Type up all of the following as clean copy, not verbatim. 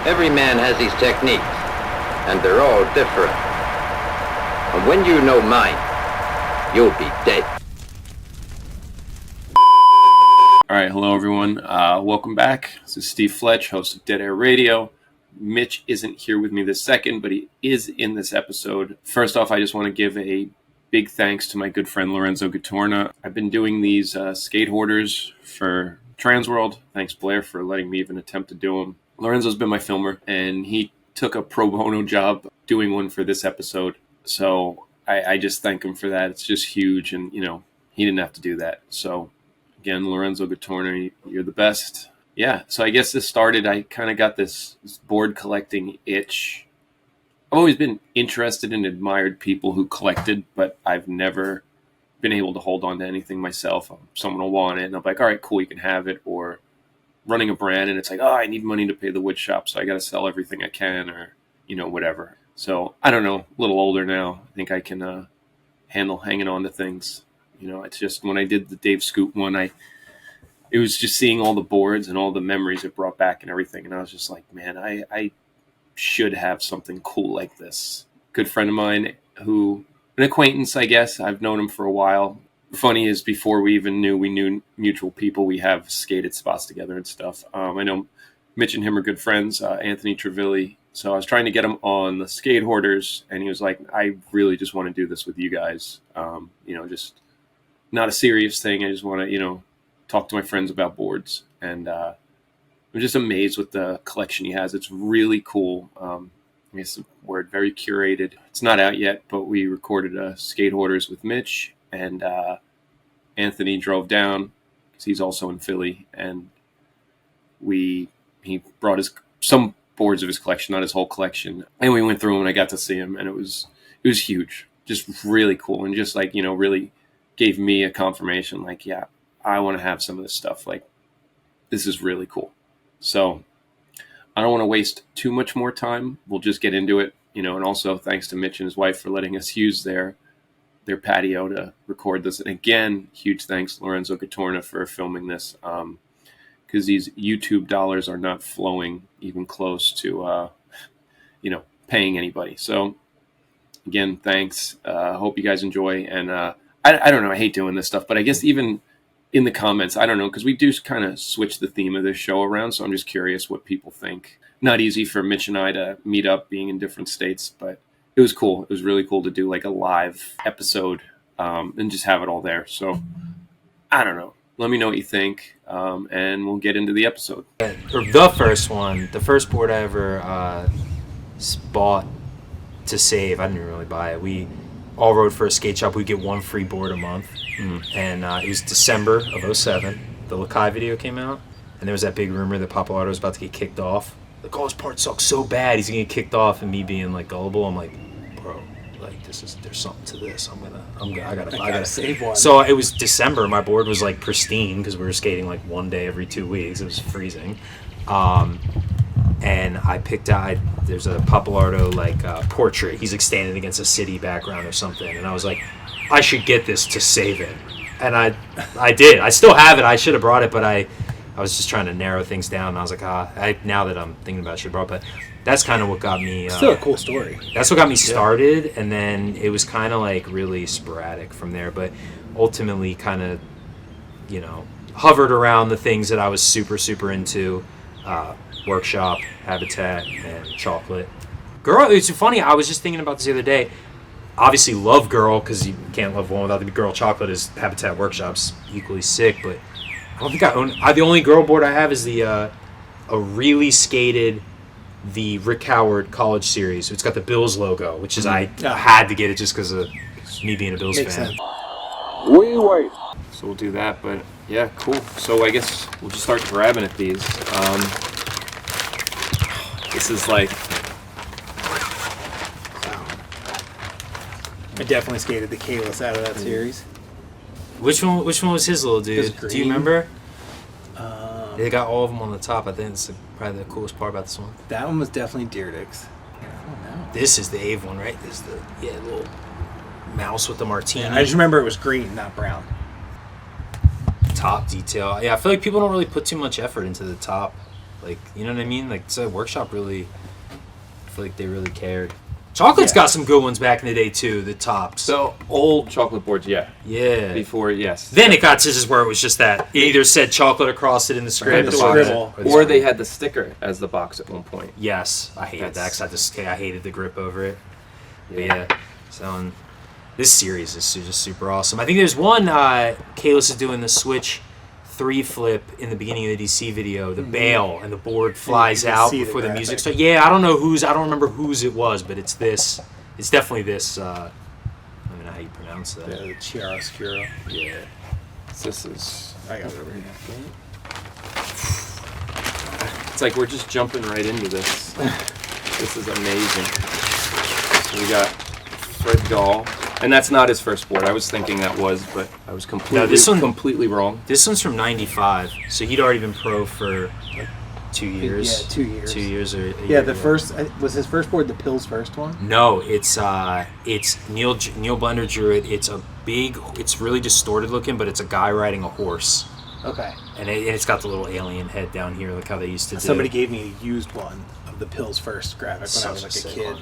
Every man has his techniques, and they're all different. And when you know mine, you'll be dead. All right, hello everyone. Welcome back. This is Steve Fletch, host of Dead Air Radio. Mitch isn't here with me this second, but he is in this episode. First off, I just want to give a big thanks to my good friend Lorenzo Gattorna. I've been doing these skate hoarders for Transworld. Thanks, Blair, for letting me even attempt to do them. Lorenzo's been my filmer, and he took a pro bono job doing one for this episode. So I just thank him for that. It's just huge, and, you know, he didn't have to do that. So, again, Lorenzo Gattorna, you're the best. Yeah, so I guess this started, I kind of got this board collecting itch. I've always been interested and admired people who collected, but I've never been able to hold on to anything myself. Someone will want it, and I'm like, all right, cool, you can have it. Or running a brand, and it's like, oh, I need money to pay the wood shop, so I got to sell everything I can, or, you know, whatever. So, I don't know, a little older now. I think I can handle hanging on to things. You know, it's just when I did the Dave Scoop one, it was just seeing all the boards and all the memories it brought back and everything. And I was just like, man, I should have something cool like this. Good friend of mine an acquaintance, I guess. I've known him for a while. Funny is, before we knew mutual people, we have skated spots together and stuff. I know Mitch and him are good friends, Anthony Trivelli. So I was trying to get him on the skate hoarders, and he was like, I really just want to do this with you guys. You know, just not a serious thing. I just want to, you know, talk to my friends about boards. And I'm just amazed with the collection he has. It's really cool. I guess the word, very curated. It's not out yet, but we recorded a skate hoarders with Mitch, and Anthony drove down because he's also in Philly, and he brought some boards of his collection, not his whole collection, and we went through them, and I got to see him, and it was huge, just really cool, and just like, you know, really gave me a confirmation, like, yeah, I want to have some of this stuff. Like, this is really cool. So I don't want to waste too much more time. We'll just get into it, you know, and also thanks to Mitch and his wife for letting us use their patio to record this. And again, huge thanks, Lorenzo Gattorna, for filming this, because these YouTube dollars are not flowing even close to, you know, paying anybody. So again, thanks. Hope you guys enjoy. And I don't know, I hate doing this stuff, but I guess even in the comments, I don't know, because we do kind of switch the theme of this show around, so I'm just curious what people think. Not easy for Mitch and I to meet up being in different states, but it was cool. It was really cool to do like a live episode and just have it all there. So I don't know. Let me know what you think, and we'll get into the episode. The first board I ever bought to save, I didn't really buy it. We all rode for a skate shop. We get one free board a month. And it was December of 2007. The Lakai video came out, and there was that big rumor that Paulo was about to get kicked off. Like, oh, his part sucks so bad, he's gonna get kicked off. And me being like gullible, I'm like, bro, like there's something to this. I gotta save one. So it was December. My board was like pristine because we were skating like one day every 2 weeks. It was freezing. And I picked out, there's a Pappalardo like portrait. He's like standing against a city background or something, and I was like, I should get this to save it. And I did. I still have it. I should have brought it, but I was just trying to narrow things down. And I was like, now that I'm thinking about it, I should have brought it. But that's kind of what got me... still a cool story. That's what got me started, and then it was kind of like really sporadic from there. But ultimately kind of, you know, hovered around the things that I was super, super into. Workshop, Habitat, and Chocolate. Girl, it's funny. I was just thinking about this the other day. Obviously love Girl, because you can't love one without the Girl. Chocolate is Habitat Workshop's equally sick, but I don't think I own... the only Girl board I have is a really skated, the Rick Howard College Series. It's got the Bills logo, which is... I had to get it just because of me being a Bills fan. Sense. We wait. So we'll do that, but yeah, cool. So I guess we'll just start grabbing at these. This is like... I definitely skated the Kalis out of that series. Which one was his little dude? Do you remember? They got all of them on the top. I think it's probably the coolest part about this one. That one was definitely Deerdix. Oh, no. This is the Ave one, right? This is the little mouse with the martini. Yeah, I just remember it was green, not brown. Top detail. Yeah, I feel like people don't really put too much effort into the top. Like, you know what I mean? Like, so Workshop really, I feel like they really cared. Chocolate's got some good ones back in the day too. The tops. So old chocolate boards, yeah. Yeah. Before, yes. Then it got to just where it was just that it either said chocolate across it in the script, or they had the sticker as the box at one point. Yes, I hated that because I hated the grip over it. But yeah, so this series is just super awesome. I think there's one Kalis is doing the Switch 3 flip in the beginning of the DC video, the bail, and the board flies out before the music starts. Yeah, I don't remember whose it was, but it's this. It's definitely this. I don't know how you pronounce that. Yeah, the chiaroscuro. Yeah. This is. I got it over here. It's like we're just jumping right into this. This is amazing. So we got Fred Gall. And that's not his first board. I was thinking that was, but I was completely wrong. This one's from '95, so he'd already been pro for like 2 years. Yeah, 2 years. 2 years or first was his first board the Pills first one? No, it's Neil Blender drew it. It's really distorted looking, but it's a guy riding a horse. Okay. And it's got the little alien head down here, like how they used to do. Somebody gave me a used one of the Pills first graphic when I was like a kid.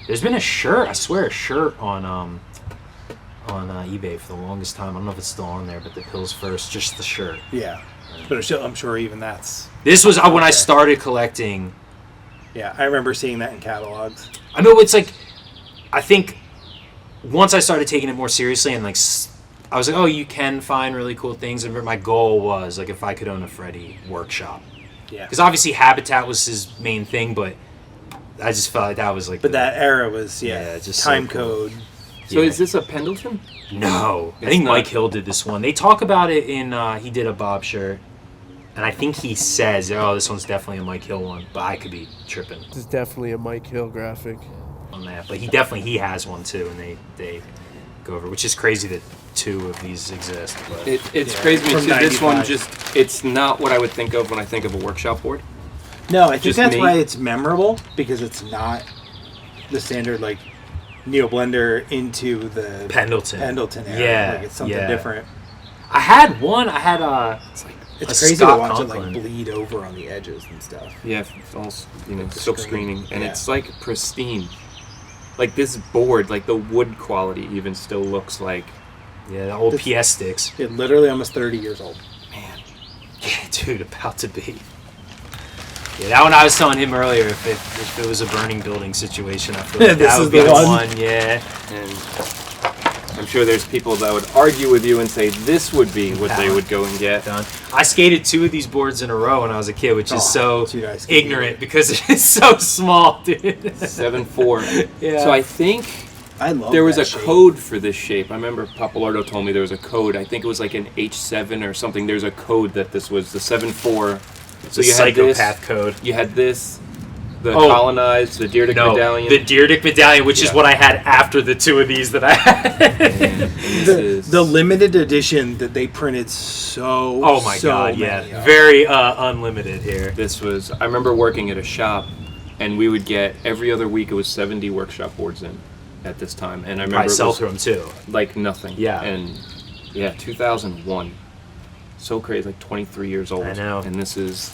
There's been a shirt, I swear, on eBay for the longest time. I don't know if it's still on there, but the Pills first, just the shirt. Yeah, but I'm sure even that's. This was when I started collecting. Yeah, I remember seeing that in catalogs. I mean, it's like, I think once I started taking it more seriously and like, I was like, oh, you can find really cool things. And my goal was like, if I could own a Freddy workshop. Yeah. Because obviously Habitat was his main thing, but I just felt like that was like. But that era was just time so cool. code. So is this a Pendleton? No, I think Mike Hill did this one. They talk about it in he did a Bob shirt, and I think he says, "Oh, this one's definitely a Mike Hill one," but I could be tripping. This is definitely a Mike Hill graphic. On that, but he has one too, and they go over, which is crazy that 2 of these exist. But it's crazy to me too. This one it's not what I would think of when I think of a workshop board. No, I think that's why it's memorable, because it's not the standard like Neo Blender into the Pendleton era. Yeah, like it's something different. I had It's crazy to watch it like bleed over on the edges and stuff. Yeah, it's all silk screening, and it's like pristine. Like this board, like the wood quality even still looks like. Yeah, the old PS sticks. It's literally almost 30 years old. Man, yeah, dude, about to be. Yeah, that one I was telling him earlier. If it was a burning building situation, I feel like that would be the one. Yeah, and I'm sure there's people that would argue with you and say this would be what they would go and get. Done. I skated 2 of these boards in a row when I was a kid, which is so ignorant because it's so small, dude. 7.4. Yeah. So I think there was a code for this shape. I remember Papalardo told me there was a code. I think it was like an H7 or something. There's a code that this was the 7.4. So you had this code. You had this, the colonized, the Deerdick medallion. The Deerdick medallion, which is what I had after the 2 of these that I had. The limited edition that they printed so. Oh my god! Yeah, very unlimited here. This was. I remember working at a shop, and we would get every other week. It was 70 workshop boards in at this time, and I remember sell through them too. Like nothing. Yeah. And 2001. So crazy, like 23 years old. I know. And this is...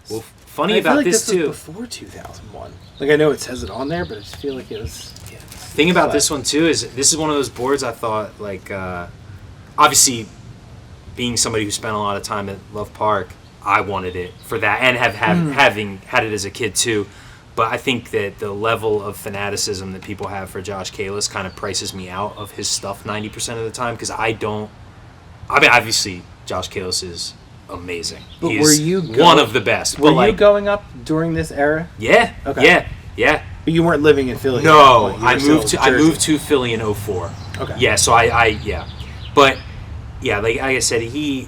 Well, funny about this too... was before 2001. Like, I know it says it on there, but I just feel like it was... Thing about this one too is this is one of those boards I thought, like, obviously, being somebody who spent a lot of time at Love Park, I wanted it for that, and having had it as a kid too. But I think that the level of fanaticism that people have for Josh Kalis kind of prices me out of his stuff 90% of the time, because I mean, obviously... Josh Kalis is amazing. But He's one of the best. Were you going up during this era? Yeah. Okay. Yeah. But you weren't living in Philly. No, I moved to Philly in 2004. Okay. Yeah, so I But yeah, like I said, the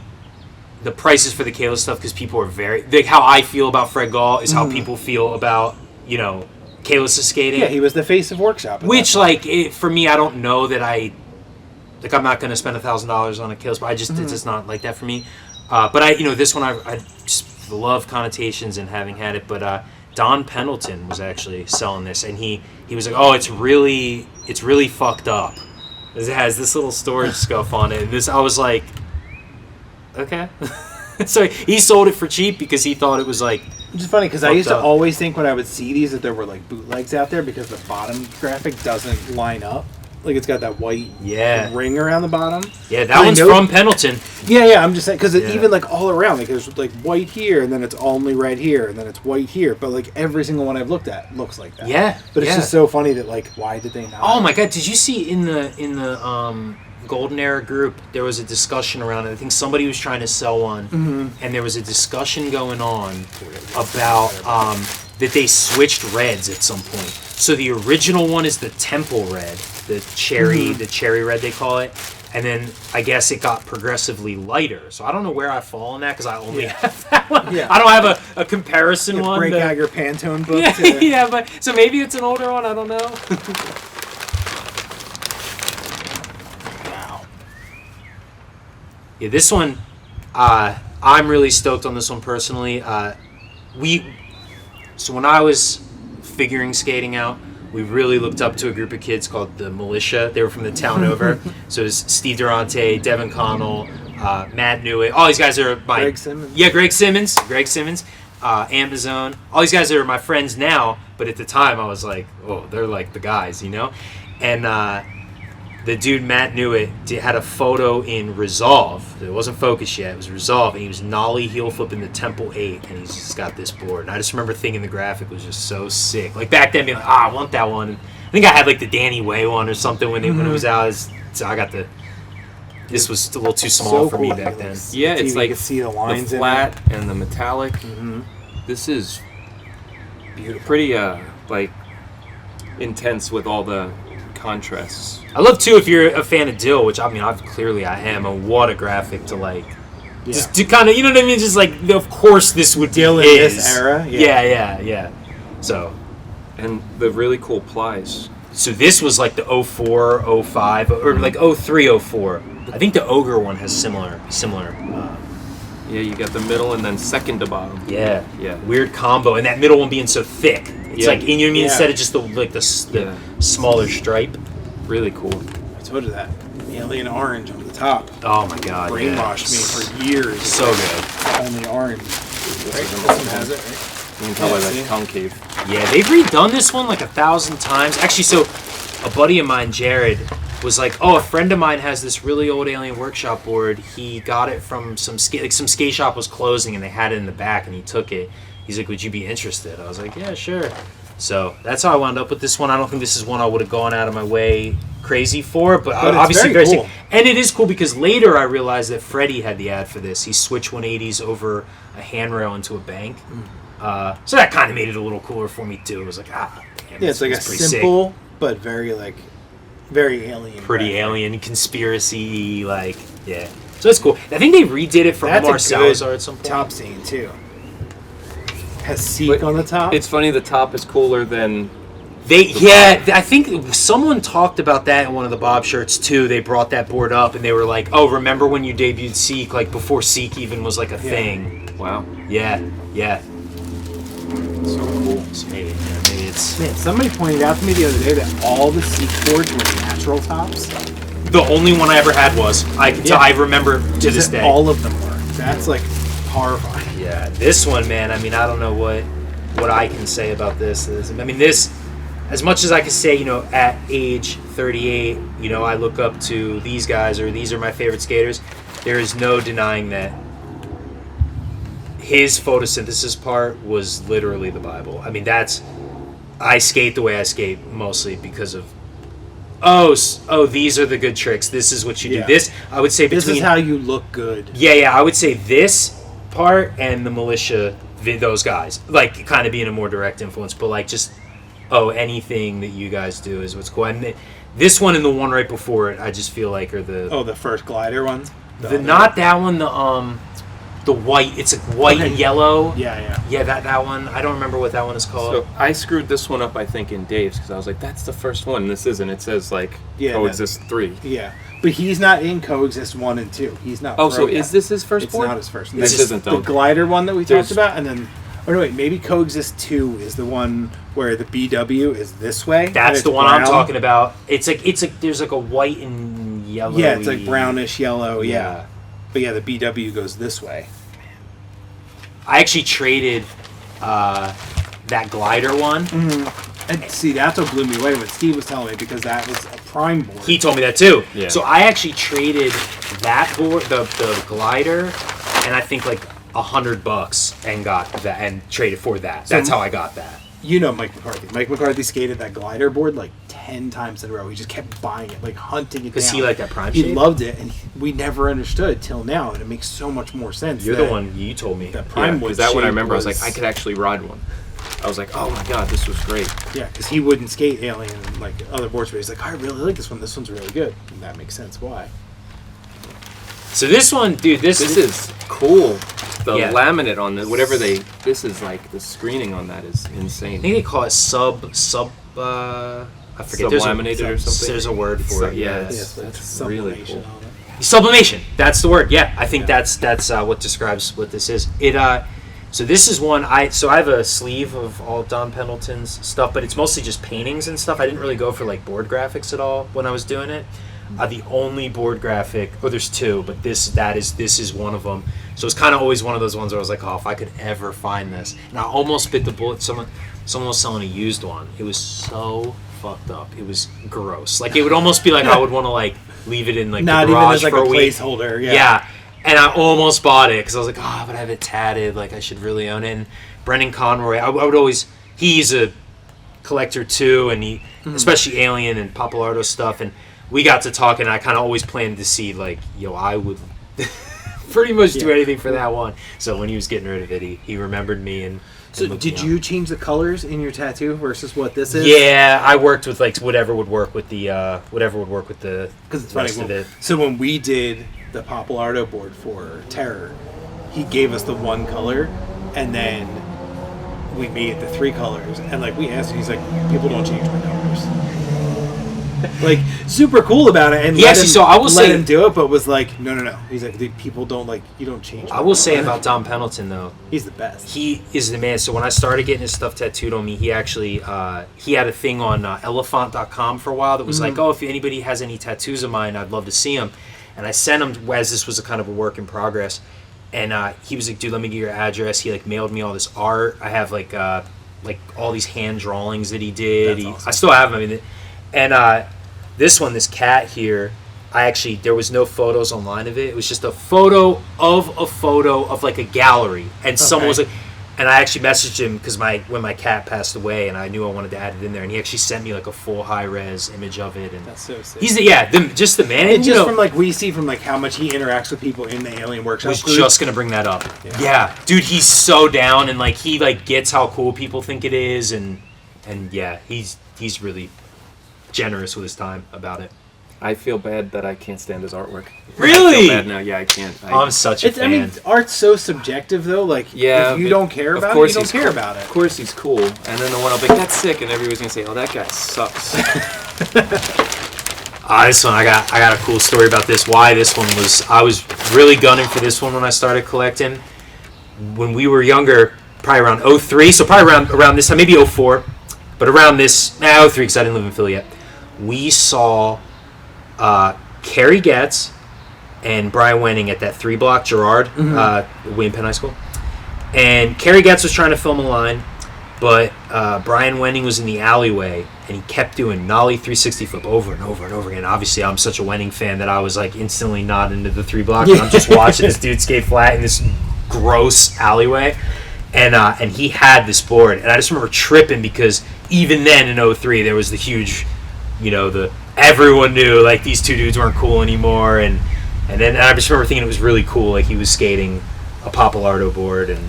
prices for the Kalis stuff, because people are very how I feel about Fred Gall is how people feel about, Kalis skating. Yeah, he was the face of Workshop. Which for me, I don't know that I'm not going to spend $1,000 on a Kalis, but it's just not like that for me. But this one I just love connotations and having had it. But Don Pendleton was actually selling this, and he was like, "Oh, it's really fucked up. It has this little storage scuff on it." And I was like, "Okay." So he sold it for cheap because he thought it was like. Which is funny because I used to up. always think when I would see these that there were like bootlegs out there because the bottom graphic doesn't line up. Like it's got that white ring around the bottom. Yeah, that one's from Pendleton. Yeah, I'm just saying because even like all around, like there's like white here and then it's only red here and then it's white here. But like every single one I've looked at looks like that. Yeah, but it's just so funny that like why did they not? Oh my god! Did you see in the Golden Era group there was a discussion around it? I think somebody was trying to sell one, and there was a discussion going on about that they switched reds at some point. So the original one is the Temple Red. The cherry red they call it, and then I guess it got progressively lighter. So I don't know where I fall on that because I only have that one. Yeah. I don't have a comparison one. Frank Geiger Pantone book. Yeah, but so maybe it's an older one. I don't know. Wow. Yeah, this one, I'm really stoked on this one personally. So when I was figuring skating out, we really looked up to a group of kids called the Militia. They were from the town over. So it was Steve Durante, Devin Connell, Matt Newitt. All these guys are my... Greg Simmons. Yeah, Greg Simmons. Amazon. All these guys are my friends now, but at the time I was like, oh, they're like the guys, you know? And the dude, Matt Newitt, had a photo in Resolve. It wasn't Focus yet. It was Resolve. And he was nollie heel flipping the Temple 8. And he's just got this board. And I just remember thinking the graphic was just so sick. Like back then, being like, I want that one. And I think I had like the Danny Way one or something when it was out. So I got the... This was a little too small for me back then. Yeah, it's like you can see the lines the flat and the metallic. This is beautiful. Pretty like intense with all the contrasts. I love too if you're a fan of Dill, which I mean, I am. And what a graphic to like, just to kind of, you know what I mean? Just like, of course, this would Dill in this era. Yeah. So, and the really cool plies. So this was like the 04, 05, or like 03, 04. I think the Ogre one has similar. Yeah, you got the middle and then second to bottom. Yeah. Weird combo, and that middle one being so thick. It's like, you know what I mean? Instead of just the smaller stripe. Really cool. I told you that. Alien orange on the top. Oh my god. Brainwashed me for years. So good. Only orange. Right? This one has it, right? You can tell by that concave. Yeah, they've redone this one like 1,000 times. Actually, so a buddy of mine, Jared, was like, oh, a friend of mine has this really old Alien Workshop board. He got it from some skate shop was closing and they had it in the back and he took it. He's like, would you be interested? I was like, yeah, sure. So that's how I wound up with this one. I don't think this is one I would have gone out of my way crazy for, but obviously very cool. And it is cool because later I realized that Freddie had the ad for this. He switched 180s over a handrail into a bank. So that kind of made it a little cooler for me too. It was like, damn, yeah, it's like a simple sick, but very alien. Pretty alien conspiracy, like, yeah. So it's cool. I think they redid it for Omar Salazar at some point. Top scene too. Has Seek on the top. It's funny, the top is cooler than I think someone talked about that in one of the Bob shirts too. They brought that board up and they were like, oh, remember when you debuted Seek, like before Seek even was like a thing. Wow. Yeah. So cool. So maybe it's... Man, somebody pointed out to me the other day that all the Seek boards were natural tops. The only one I ever had was. I remember to this day. All of them were. That's like horrifying. Yeah, this one, man, I mean, I don't know what I can say about this. I mean, this, as much as I can say, you know, at age 38, you know, I look up to these guys, or these are my favorite skaters, there is no denying that his photosynthesis part was literally the Bible. I mean, I skate the way I skate mostly because of, these are the good tricks. This is what you do. This, I would say, this is how you look good. Yeah, I would say this part and the Militia, those guys, like kind of being a more direct influence, but like just anything that you guys do is what's cool. And this one and the one right before it, I just feel like are the first glider ones. Not that one. The white. It's like white and yellow. Yeah. That one. I don't remember what that one is called. So I screwed this one up, I think, in Dave's because I was like, that's the first one. This isn't. It says like Coexist 3. Yeah. But he's not in Coexist 1 and 2. He's not. Oh, so is this his first board? It's not his first. This isn't the glider one that we talked about, and then. Oh no! Wait, maybe Coexist 2 is the one where the BW is this way. That's the one I'm talking about. It's like there's like a white and yellow. Yeah, it's like brownish yellow. Yeah. But yeah, the BW goes this way. I actually traded that glider one. And see, that's what blew me away. What Steve was telling me, because that was a prime board. He told me that too. Yeah. So I actually traded that board, the glider, and I think like $100 and got that and traded for that. That's how I got that. You know Mike McCarthy. Mike McCarthy skated that glider board like 10 times in a row. He just kept buying it, like hunting it down. Because he liked that prime He shape? loved it, and we never understood till now, and it makes so much more sense. You're the one, you told me. That prime because wood that one I shape remember, I was like, I could actually ride one. I was like, oh my god, this was great. Yeah, because he wouldn't skate Alien and like other boards, but he's like, I really like this one. This one's really good. And that makes sense why. So this one, dude, this is cool. The Yeah. laminate on the whatever this is like the screening on that is insane. I think they call it I forget. Sublaminated or something. There's a word for it. Yeah, Yes. that's really sublimation cool. on it. Sublimation. That's the word. Yeah, I think that's what describes what this is. So this is one I have a sleeve of all Don Pendleton's stuff, but it's mostly just paintings and stuff. I didn't really go for like board graphics at all when I was doing it. The only board graphic, there's two, but this is one of them. So it's kind of always one of those ones where I was like, oh, if I could ever find this, and I almost bit the bullet. Someone was selling a used one. It was so fucked up. It was gross. Like it would almost be like I would want to like leave it in like Not the even garage as like for a a week. placeholder. Yeah. And I almost bought it because I was like, oh, but I have it tatted. Like, I should really own it. And Brendan Conroy, I would always... He's a collector, too, and he... Especially Alien and Papalardo stuff. And we got to talk, and I kind of always planned to see, like, I would pretty much do anything for that one. So when he was getting rid of it, he rememrembered me. And So did you change the colors in your tattoo versus what this is? Yeah, I worked with, like, whatever would work with the... Because it's funny. rest of it. So when we did the Papalardo board for Terror, he gave us the one color, and then we made the three colors. And like we asked him, he's like, people don't change my colors. Like super cool about it, and let him do it, but was like, no. He's like, the people don't like, you don't change. I will say about Don Pendleton though, he's the best. He is the man. So when I started getting his stuff tattooed on me, he actually he had a thing on elephant.com for a while that was like, oh, if anybody has any tattoos of mine, I'd love to see them. And I sent him, as this was a kind of a work in progress, and he was like, dude, let me get your address. He like mailed me all this art. I have like all these hand drawings that he did. Awesome. I still have them. I mean, and this one, this cat here, there was no photos online of it. It was just a photo of like a gallery, and someone was like, and I actually messaged him because when my cat passed away, and I knew I wanted to add it in there, and he actually sent me like a full high res image of it, and that's so sick. He's just the man. And just from like we see from like how much he interacts with people in the Alien Workshop. I was just gonna bring that up. Yeah, dude, he's so down, and like he like gets how cool people think it is, and yeah, he's really generous with his time about it. I feel bad that I can't stand his artwork. Really? I feel bad now. Yeah, I can't. I'm such a fan. I mean, art's so subjective though. Like, if you don't care about it, you don't care about it. Of course he's cool. And then the one I'll be like, that's sick, and everybody's gonna say, oh, that guy sucks. This one, I got a cool story about this. Why this one I was really gunning for this one when I started collecting. When we were younger, probably around 03, so probably around this time, maybe 04, but around this, 03, because I didn't live in Philly yet. We saw Carrie Getz and Brian Wenning at that 3-block Girard, William Penn High School. And Carrie Getz was trying to film a line, but Brian Wenning was in the alleyway, and he kept doing nollie 360 flip over and over and over again. Obviously, I'm such a Wenning fan that I was like instantly not into the 3-block, and I'm just watching this dude skate flat in this gross alleyway. And he had this board, and I just remember tripping because even then in 03 there was the huge, everyone knew like these two dudes weren't cool anymore, and then I just remember thinking it was really cool, like he was skating a Papalardo board, and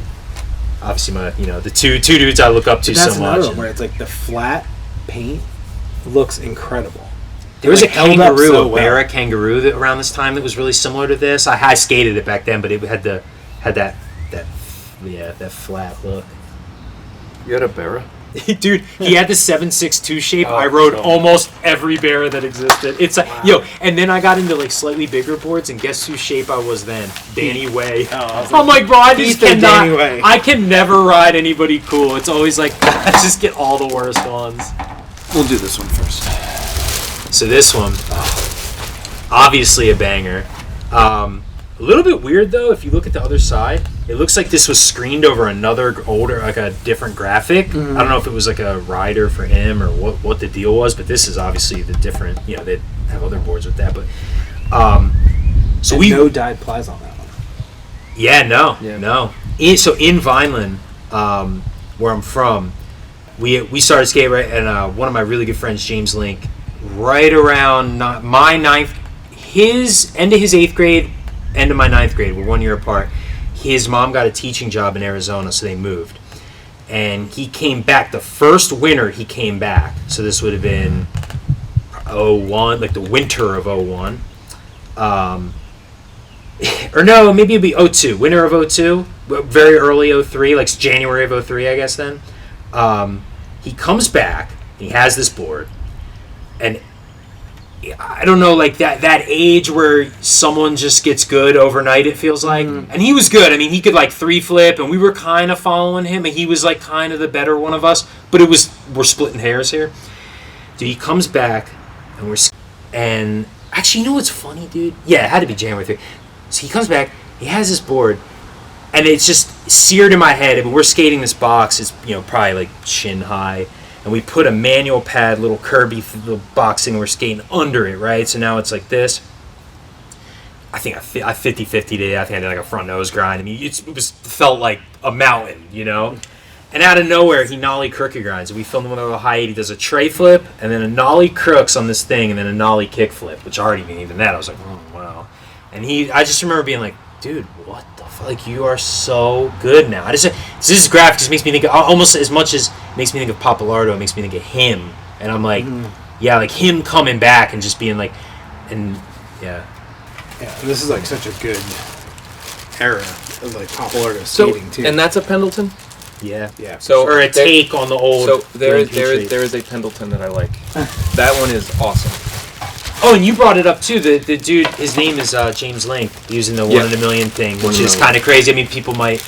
obviously the two dudes I look up to so much. One where it's like the flat paint looks incredible. There was a kangaroo, a Barra kangaroo that around this time that was really similar to this. I skated it back then, but it had that flat look. You had a Barra? Dude, he had the 7.62 shape. I rode almost every Barra that existed. It's like, and then I got into like slightly bigger boards, and guess whose shape I was then? Danny Way. I'm like, bro, I just cannot. I can never ride anybody cool. It's always like, I just get all the worst ones. We'll do this one first. So this one, obviously a banger. A little bit weird though, if you look at the other side. It looks like this was screened over another older, like a different graphic. Mm-hmm. I don't know if it was like a rider for him or what the deal was, but this is obviously the different. You know, they have other boards with that, but so we no dyed plies on that one. Yeah, no. So in Vineland, where I'm from, we started skating right, and one of my really good friends, James Link, right around my end of his 8th grade, end of my 9th grade, we're 1 year apart. His mom got a teaching job in Arizona, so they moved. And he came back, the first winter he came back, so this would have been 01, like the winter of 01. Or no, maybe it'd be 02, winter of 02, very early 03, like January of 03, I guess then. He comes back, he has this board, and I don't know, like that age where someone just gets good overnight, it feels like. And he was good. I mean, he could like 3-flip, and we were kind of following him, and he was like kind of the better one of us, but we're splitting hairs here. Dude, he comes back, and actually, you know what's funny, dude? Yeah, it had to be January 3. So he comes back, he has this board, and it's just seared in my head. I mean, we're skating this box, it's probably like shin high, and we put a manual pad, little Kirby little boxing, and we're skating under it, right? So now it's like this. I think I 50-50'd it. I think I did like a front nose grind. I mean, it felt like a mountain, And out of nowhere, he nollie crooked grinds. We filmed him with a high 80. He does a tray flip, and then a nollie crooks on this thing, and then a nollie kick flip, which already even that, I was like, oh, wow. And I just remember being like, dude, what the fuck? Like, you are so good now. This is graphic. Just makes me think of, almost as much as it makes me think of Papalardo, it makes me think of him. And I'm like, yeah, like him coming back and just being like, and yeah. Yeah, this is like such a good era of like Papalardo skating too. And that's a Pendleton? Yeah. So or a take on the old. So there is a Pendleton that I like. That one is awesome. Oh, and you brought it up too. The dude, his name is James Link, using the 1 in a million thing, which is kind of crazy. I mean, people might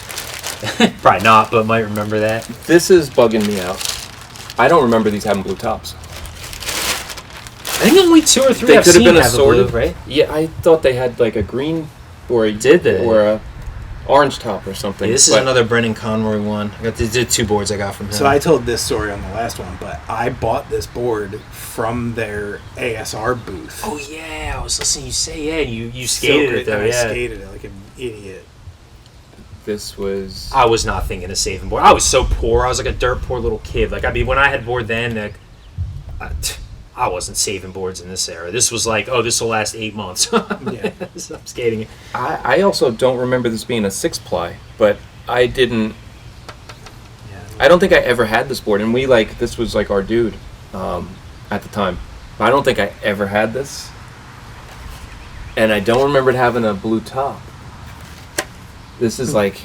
probably not, but might remember that. This is bugging me out. I don't remember these having blue tops. I think only 2 or 3 they I've could have seen been have assorted, blue, right? Yeah, I thought they had like a green or a orange top or something. Yeah, this is another Brendan Conroy one. I got the 2 boards I got from him. So I told this story on the last one, but I bought this board from their ASR booth. Oh yeah, I was listening to you say you skated it though. I Yeah, skated it like an idiot. I was not thinking of saving board. I was so poor. I was like a dirt poor little kid. Like, I mean, when I had board then, like, I wasn't saving boards in this era. This was like, oh, this will last 8 months. Yeah. So I'm skating it. I also don't remember this being a 6-ply, but I didn't. Yeah, I don't think I ever had this board, and this was like our dude at the time. I don't think I ever had this, and I don't remember it having a blue top. This is like,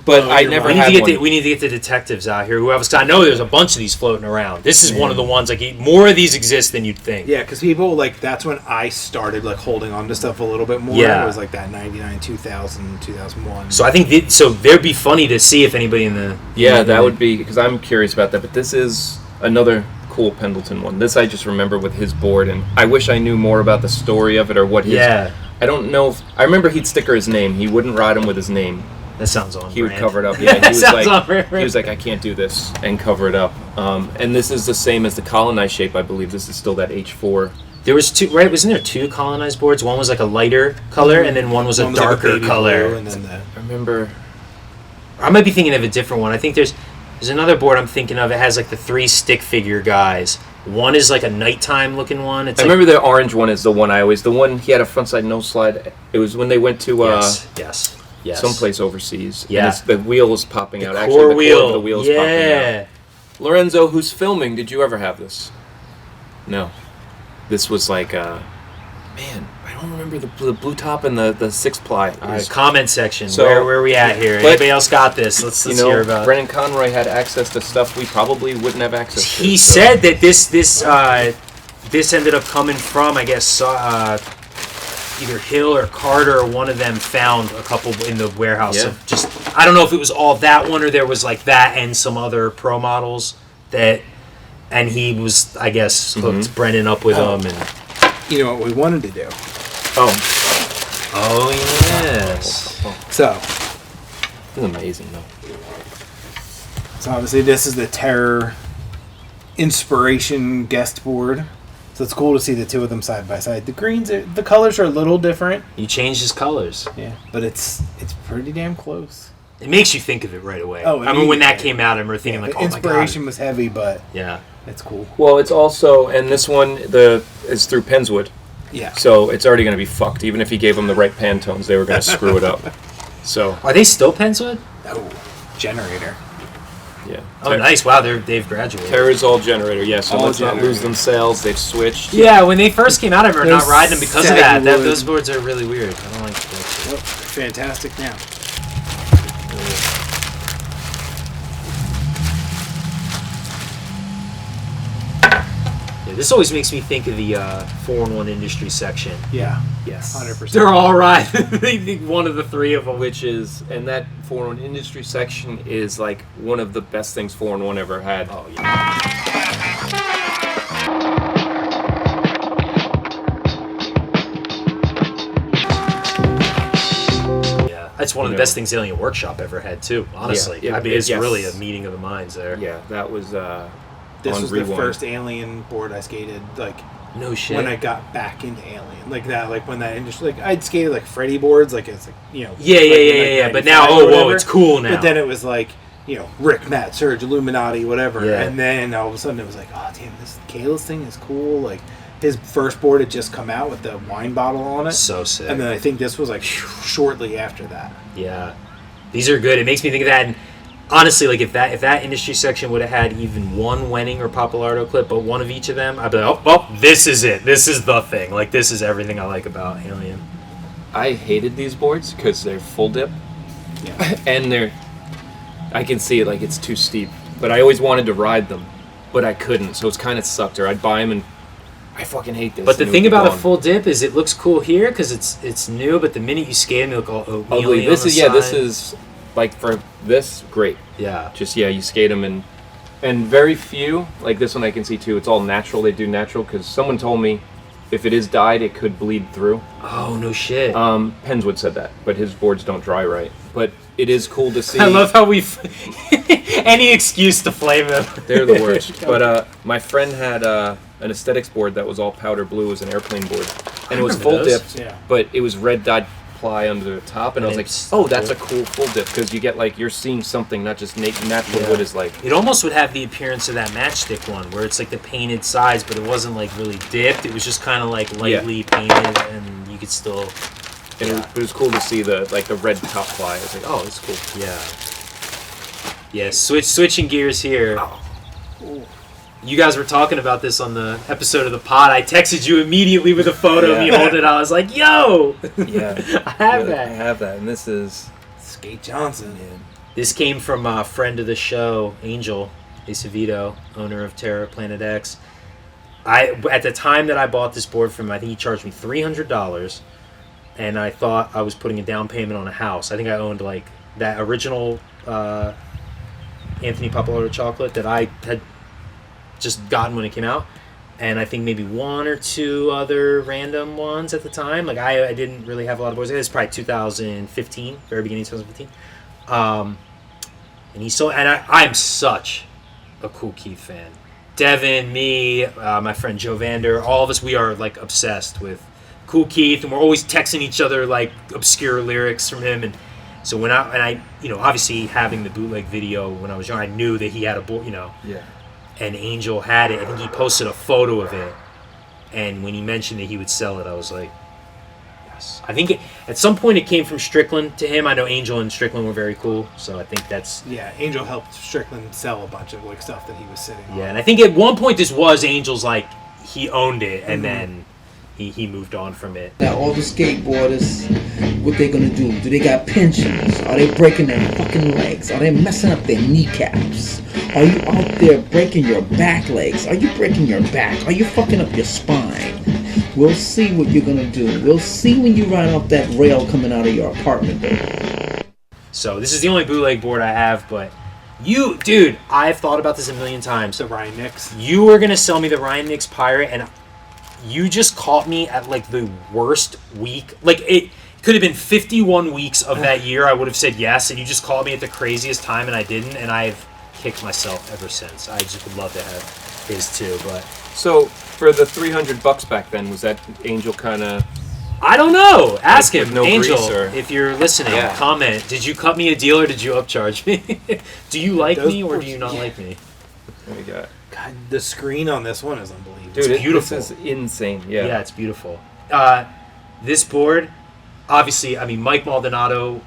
but I never had one. We need to get the detectives out here. Whoever's, I know there's a bunch of these floating around. This is one of the ones, like, more of these exist than you'd think. Yeah, because people, like, that's when I started, like, holding on to stuff a little bit more. Yeah. It was, like, that 99, 2000, 2001. So I think, there'd be funny to see if anybody in the... Yeah, that would be, because I'm curious about that, but this is another cool Pendleton one. This I just remember with his board, and I wish I knew more about the story of it or what his... Yeah. I don't know if... I remember he'd sticker his name. He wouldn't ride him with his name. That sounds on He would brand. cover it up. Yeah, he was like, I can't do this, and cover it up. And this is the same as the colonized shape, I believe. This is still that H4. There was 2, right? Wasn't there 2 colonized boards? One was like a lighter color, and then one was a darker like a color. blue, and then I remember... I might be thinking of a different one. I think there's another board I'm thinking of. It has like the 3 stick figure guys. One is like a nighttime looking one. I remember the orange one is the one the one he had a frontside no slide. It was when they went to yes. someplace overseas. Yeah. And the wheel was popping out. Core Actually, the wheel. core of the wheel is popping out. Lorenzo, who's filming, did you ever have this? No. This was like, man, I don't remember the blue top and the 6-ply. All right, comment section. So, where are we at here? but- Anybody else got this? Let's hear about it. Brendan Conroy had access to stuff we probably wouldn't have access to. He said that this ended up coming from, I guess, either Hill or Carter, or one of them found a couple in the warehouse. Yeah. Of just, I don't know if it was all that one or there was like that and some other pro models that, and he was, I guess, hooked Brendan up with them. And you know what we wanted to do? oh yes. So, It's amazing, though. So obviously this is the Terror Inspiration guest board. So it's cool to see the two of them side by side. The colors are a little different. You changed his colors. Yeah, but it's pretty damn close. It makes you think of it right away. Oh, I mean, when that came out, I remember thinking like, the oh my god. inspiration was heavy, but Yeah. it's cool. Well, it's also, and this one is through Penswood, Yeah. so it's already going to be fucked. Even if he gave them the right Pantones, they were going to screw it up. So, Are they still Penswood? Oh, generator. yeah. Oh, nice. Wow, they've graduated. Terror's all generator, yeah, so All let's not lose generator. themselves. They've switched. Yeah, when they first came out, I remember not Those riding them because of that. sagwood. Those boards are really weird. I don't like that shit. Oh, fantastic now. Yeah, this always makes me think of the 4-in-1 industry section. Yeah. Yes. 100%. They're all right. One of the three of them. Which is, and that 4-in-1 industry section is like one of the best things 4-in-1 ever had. Oh, yeah. Yeah, that's one of the best things Alien Workshop ever had, too, honestly. Yeah, I mean, it's yes. really a meeting of the minds there. Yeah, that was This on was Rewind. the first Alien board I skated, like, No shit. when I got back into Alien. Like that, like when that industry, like I'd skated like Freddy boards, like it's like, you know. Yeah. like But now, 95 or whoa, whatever. it's cool now. But then it was like, you know, Rick, Matt, Surge, Illuminati, whatever. Yeah. And then all of a sudden it was like, oh, damn, this Kayla's thing is cool. Like, his first board had just come out with the wine bottle on it. So sick. And then I think this was like shortly after that. Yeah, these are good. It makes me think of that. And honestly, like if that industry section would have had even one Wenning or Papalardo clip, but one of each of them, I'd be like, oh, this is it. This is the thing. Like this is everything I like about Alien. I hated these boards because they're full dip, Yeah. and I can see it like it's too steep. But I always wanted to ride them, but I couldn't, so it's kind of sucked. Or I'd buy them and I fucking hate this. But the and it thing would be about a gone. full dip is it looks cool here because it's new, but the minute you skate them, you look all oatmeal-y ugly. This on is the this side. is like for this great. Yeah. Just you skate them and very few like this one I can see too. It's all natural. They do natural because someone told me if it is dyed, it could bleed through. Oh no shit. Penswood said that, but his boards don't dry right. But it is cool to see. I love how we any excuse to flame them. They're the worst. But my friend had an aesthetics board that was all powder blue. It was an airplane board, and it was remember full those. dipped. Yeah. But it was red dyed ply under the top, and I was like, It's oh, that's cool. a cool full dip because you get like you're seeing something, not just natural Yeah. wood is like. It almost would have the appearance of that matchstick one, where it's like the painted sides, but it wasn't like really dipped. It was just kind of like lightly painted, and you could still. And it was cool to see the red top ply. I was like, oh, it's cool. Yeah. Switching gears here. You guys were talking about this on the episode of the pod. I texted you immediately with a photo of me holding it. I was like, "Yo, Yeah, I have I that." have that, and this is. Skate Johnson. This came from a friend of the show, Angel Acevedo, owner of Terra Planet X. At the time that I bought this board from him, I think he charged me $300, and I thought I was putting a down payment on a house. I think I owned like that original Anthony Papalardo chocolate that I had just gotten when it came out, and I think maybe one or two other random ones at the time. Like I didn't really have a lot of boards. It was probably 2015, very beginning of 2015. And he sold, and I'm such a Cool Keith fan. Devin, me, my friend Joe Vander, all of us, we are like obsessed with Cool Keith, and we're always texting each other like obscure lyrics from him. And so when I obviously having the bootleg video when I was young, I knew that he had a board, Yeah. and Angel had it. I think he posted a photo of it, and when he mentioned that he would sell it, I was like, yes. I think at some point it came from Strickland to him. I know Angel and Strickland were very cool, so I think that's Yeah, Angel helped Strickland sell a bunch of like stuff that he was sitting on. yeah. And I think at one point this was Angel's, like he owned it, and then he moved on from it. Now all the skateboarders, what they gonna do? Do they got pensions? Are they breaking their fucking legs? Are they messing up their kneecaps? Are you out there breaking your back legs? Are you breaking your back? Are you fucking up your spine? We'll see what you're gonna do. We'll see when you ride off that rail coming out of your apartment. So this is the only bootleg board I have, but dude, I've thought about this a million times. So Ryan Nix. You were gonna sell me the Ryan Nix Pirate, and you just caught me at like the worst week. Like Could have been 51 weeks of that year. I would have said yes, and you just called me at the craziest time, and I didn't, and I've kicked myself ever since. I just would love to have his too, but So for the $300 back then, was that Angel kind of? I don't know. Ask With him, no Angel, grease or- if you're listening. Yeah. Comment. Did you cut me a deal or did you upcharge me? Do you like Those me or do boards- you not yeah. like me? What we got? God, the screen on this one is unbelievable. Dude, beautiful. This is insane. Yeah. Yeah, it's beautiful. This board, obviously, I mean, Mike Maldonado,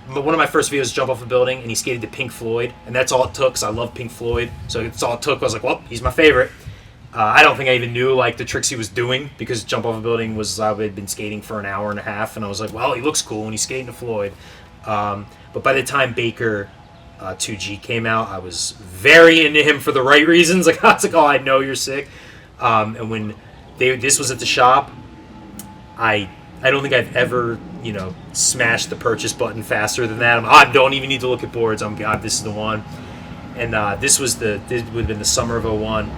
one of my first videos was jump off a building, and he skated to Pink Floyd, and that's all it took, because I love Pink Floyd, so that's all it took. I was like, well, he's my favorite. I don't think I even knew, like, the tricks he was doing, because jump off a building was, I had been skating for an hour and a half, and I was like, well, he looks cool when he's skating to Floyd. But by the time Baker 2G came out, I was very into him for the right reasons. Like, I was like, oh, I know you're sick. And when this was at the shop, I don't think I've ever, smashed the purchase button faster than that. I don't even need to look at boards. God, this is the one. And this would have been the summer of '01.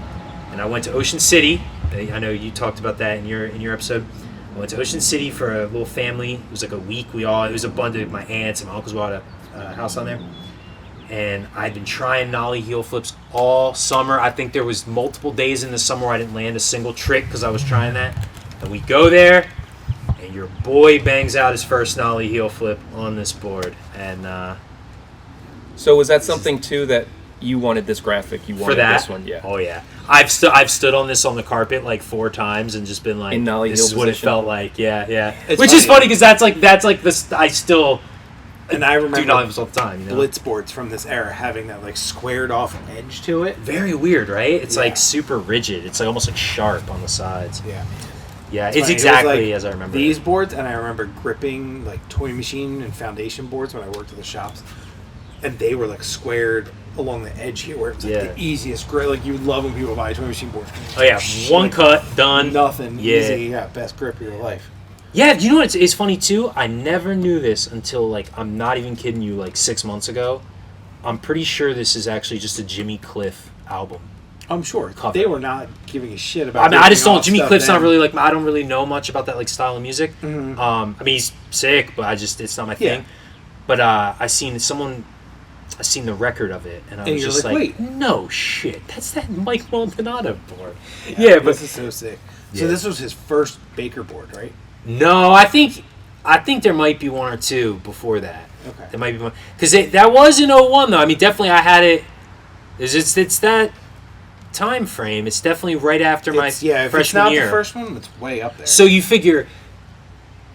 And I went to Ocean City. I know you talked about that in your episode. I went to Ocean City for a little family. It was like a week. It was a bunch of my aunts and my uncles bought a house on there. And I'd been trying nollie heel flips all summer. I think there was multiple days in the summer where I didn't land a single trick because I was trying that. And we go there, and your boy bangs out his first nollie heel flip on this board. And So was that something too that you wanted this graphic? You wanted for that, this one? Yeah. Oh yeah. I've stood on this on the carpet like 4 times and just been like, In nollie this heel is what it position? felt like. Yeah. It's Which funny. is funny because that's like this. I still And I remember do nollies all the time. blitz boards from this era having that like squared off edge to it. Very weird, right? It's Yeah. like super rigid. It's like almost like sharp on the sides. Yeah. Yeah, funny. it's It was exactly like as I remember. These boards, and I remember gripping like toy machine and foundation boards when I worked at the shops, and they were like squared along the edge here, where it's like Yeah. the easiest grip. Like you would love when people buy a toy machine board. Oh yeah, one cut, done. Nothing Yeah. easy. Yeah, best grip of your life. Yeah, you know what? It's funny too. I never knew this until like I'm not even kidding you. Like 6 months ago, I'm pretty sure this is actually just a Jimmy Cliff album. I'm sure Cover. they were not giving a shit about. I mean, I just ripping don't. off Jimmy stuff Cliff's not then. really like. I don't really know much about that like style of music. Mhm. I mean, he's sick, but it's not my thing. Yeah. But I seen the record of it, and I And was you're just like, like, wait. no shit, that's that Mike Maldonado board. Yeah, but this is so sick. So Yeah. this was his first Baker board, right? no, I think there might be one or two before that. Okay. There might be one because that was in '01 though. I mean, definitely I had it. It's that time frame. It's definitely right after my If it's freshman not year. the first one, it's way up there. So you figure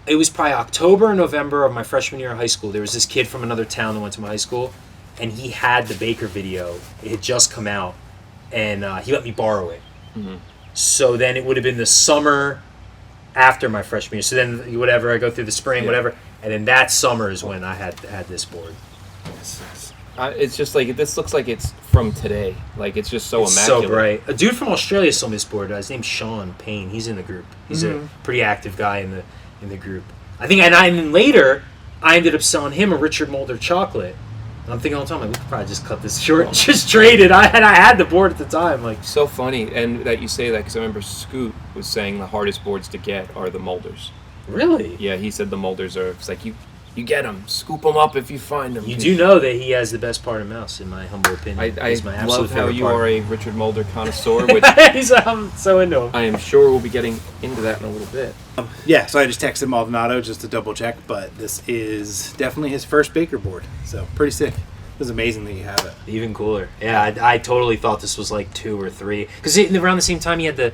it was probably October or November of my freshman year of high school. There was this kid from another town that went to my high school, and he had the Baker video. It had just come out, and he let me borrow it. Mm-hmm. So then it would have been the summer after my freshman year. So then whatever, I go through the spring, Yeah. whatever, and then that summer is when I had this board. It's just like this looks like it's from today. Like it's just so It's immaculate. so bright. A dude from Australia saw me this board. His name's Sean Payne. He's in the group. He's a pretty active guy in the group. I think, and then later, I ended up selling him a Richard Mulder chocolate. And I'm thinking all the time, like, we could probably just cut this short and just trade it. I had the board at the time, like. So funny, and that you say that because I remember Scoot was saying the hardest boards to get are the molders. Really? Yeah, he said the molders are. It's like you get them, scoop them up if you find them. You do know that he has the best part of mouse, in my humble opinion. I He's my absolute love how favorite you part. are a Richard Mulder connoisseur, which I'm so into him. I am sure we'll be getting into that in a little bit. Yeah, so I just texted Maldonado just to double check, but this is definitely his first Baker board. So pretty sick. It was amazing that you have it. Even cooler. Yeah, I totally thought this was like 2 or 3. Because around the same time, he had the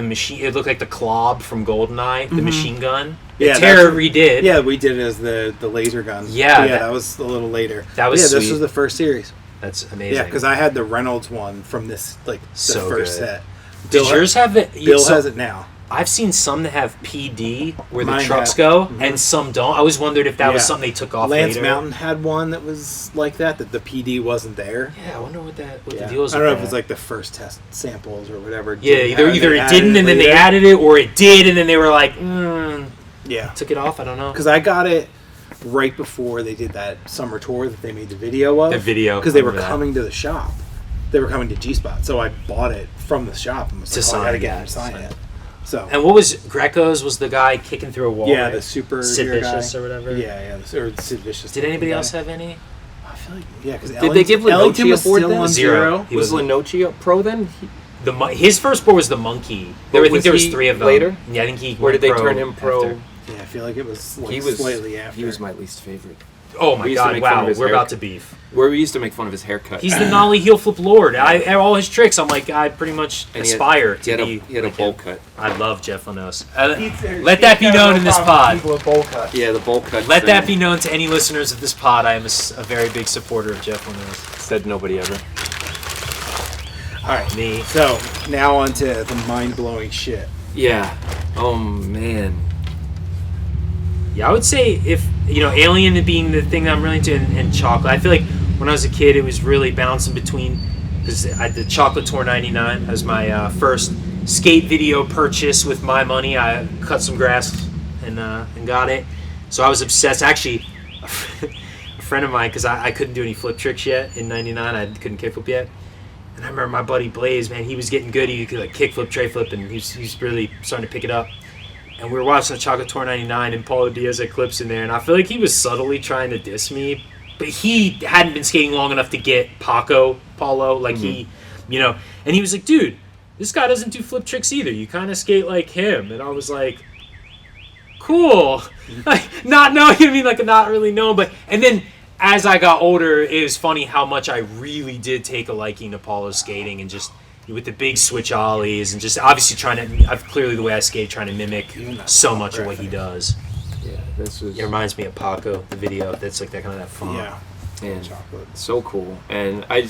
machine. It looked like the Clob from GoldenEye, the machine gun. Yeah, Terror that's- redid. Yeah, we did it as the laser gun. Yeah, But yeah, that- that was a little later. That was this sweet. was the first series. That's amazing. Yeah, because I had the Reynolds one from this the So first good. set. Did yours have it? Bill has it now. I've seen some that have PD where the Mine trucks have- go, mhm. and some don't. I always wondered if that was Yeah. something they took off Lance later. Mountain had one that was like that the PD wasn't there. Yeah, I wonder what Yeah. the deal is. I don't know with if it's that. like the first test samples or whatever. Yeah, didn't either have it added didn't, and then they later. added it, or it did, and then they were like, Yeah, took it off. I don't know. because I got it right before they did that summer tour that they made the video of. The video, because they were remember that. coming to the shop. They were coming to G Spot, so I bought it from the shop and was To like, sign, I gotta get yeah, him to sign sign it. So And what was Greco's? Was the guy kicking through a wall? yeah, right? the super Sid hero Vicious guy. or whatever. Yeah, or Sid Vicious. Did anybody guy. else have any? I feel like because Did they give Ellington Lenoci was a board still then? on Zero. He Was was Lenoci a pro then? his first board was the Monkey. I Was think there was he 3 of them. later? Yeah, I think he. Where went did they turn him pro? after. Yeah, I feel like it was like He was slightly after. He was my least favorite. Oh We my used to god! make fun Wow, of his we're hair. about to beef. Where we used to make fun of his haircut. He's the nollie heel flip lord. All his tricks, I'm like, I pretty much And he had- aspire he to had be. he had a like bowl him. cut. I love Jeff Lanos. Let that be known in this pod. Yeah, the bowl cut. Let that be known to any listeners of this pod. I am a very big supporter of Jeff Lanos. Said nobody ever. All right, Me. so now on to the mind-blowing shit. Yeah. Oh man. Yeah, I would say if Alien being the thing that I'm really into, and chocolate. I feel like when I was a kid, it was really bouncing between because I did Chocolate Tour '99 as my first skate video purchase with my money. I cut some grass and got it. So I was obsessed. Actually, a friend of mine, because I couldn't do any flip tricks yet in '99. I couldn't kickflip yet. And I remember my buddy Blaze, man, he was getting good. He could like kickflip, tray flip, and he's really starting to pick it up. And we were watching the Chocolate Tour '99, and Paulo Diaz had clips in there, and I feel like he was subtly trying to diss me, but he hadn't been skating long enough to get Paulo, like and he was like, dude, this guy doesn't do flip tricks either. You kind of skate like him. And I was like, cool. Like, not knowing, not really knowing, and then as I got older, it was funny how much I really did take a liking to Paulo's skating and just with the big switch ollies and just obviously clearly the way I skate, trying to mimic so much of what he does. Yeah, this was. It reminds me of Paco, the video. That's like that kind of that font. Yeah, And chocolate. so cool. And I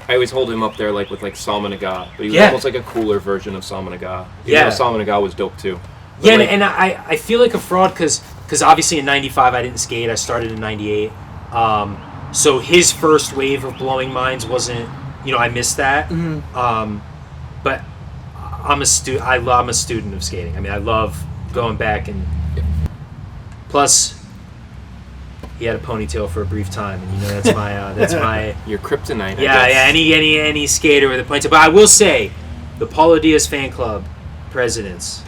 always hold him up there with Salmanaga, but he was Yeah. almost like a cooler version of Salmanaga. Yeah. Salmanaga was dope too. But Yeah, and I feel like a fraud because obviously in '95 I didn't skate. I started in '98. So his first wave of blowing minds wasn't, I missed that. But I'm a student of skating. I mean, I love going back and plus he had a ponytail for a brief time, and that's my your kryptonite. yeah. Any skater with a ponytail. But I will say, the Paulo Diaz fan club co-presidents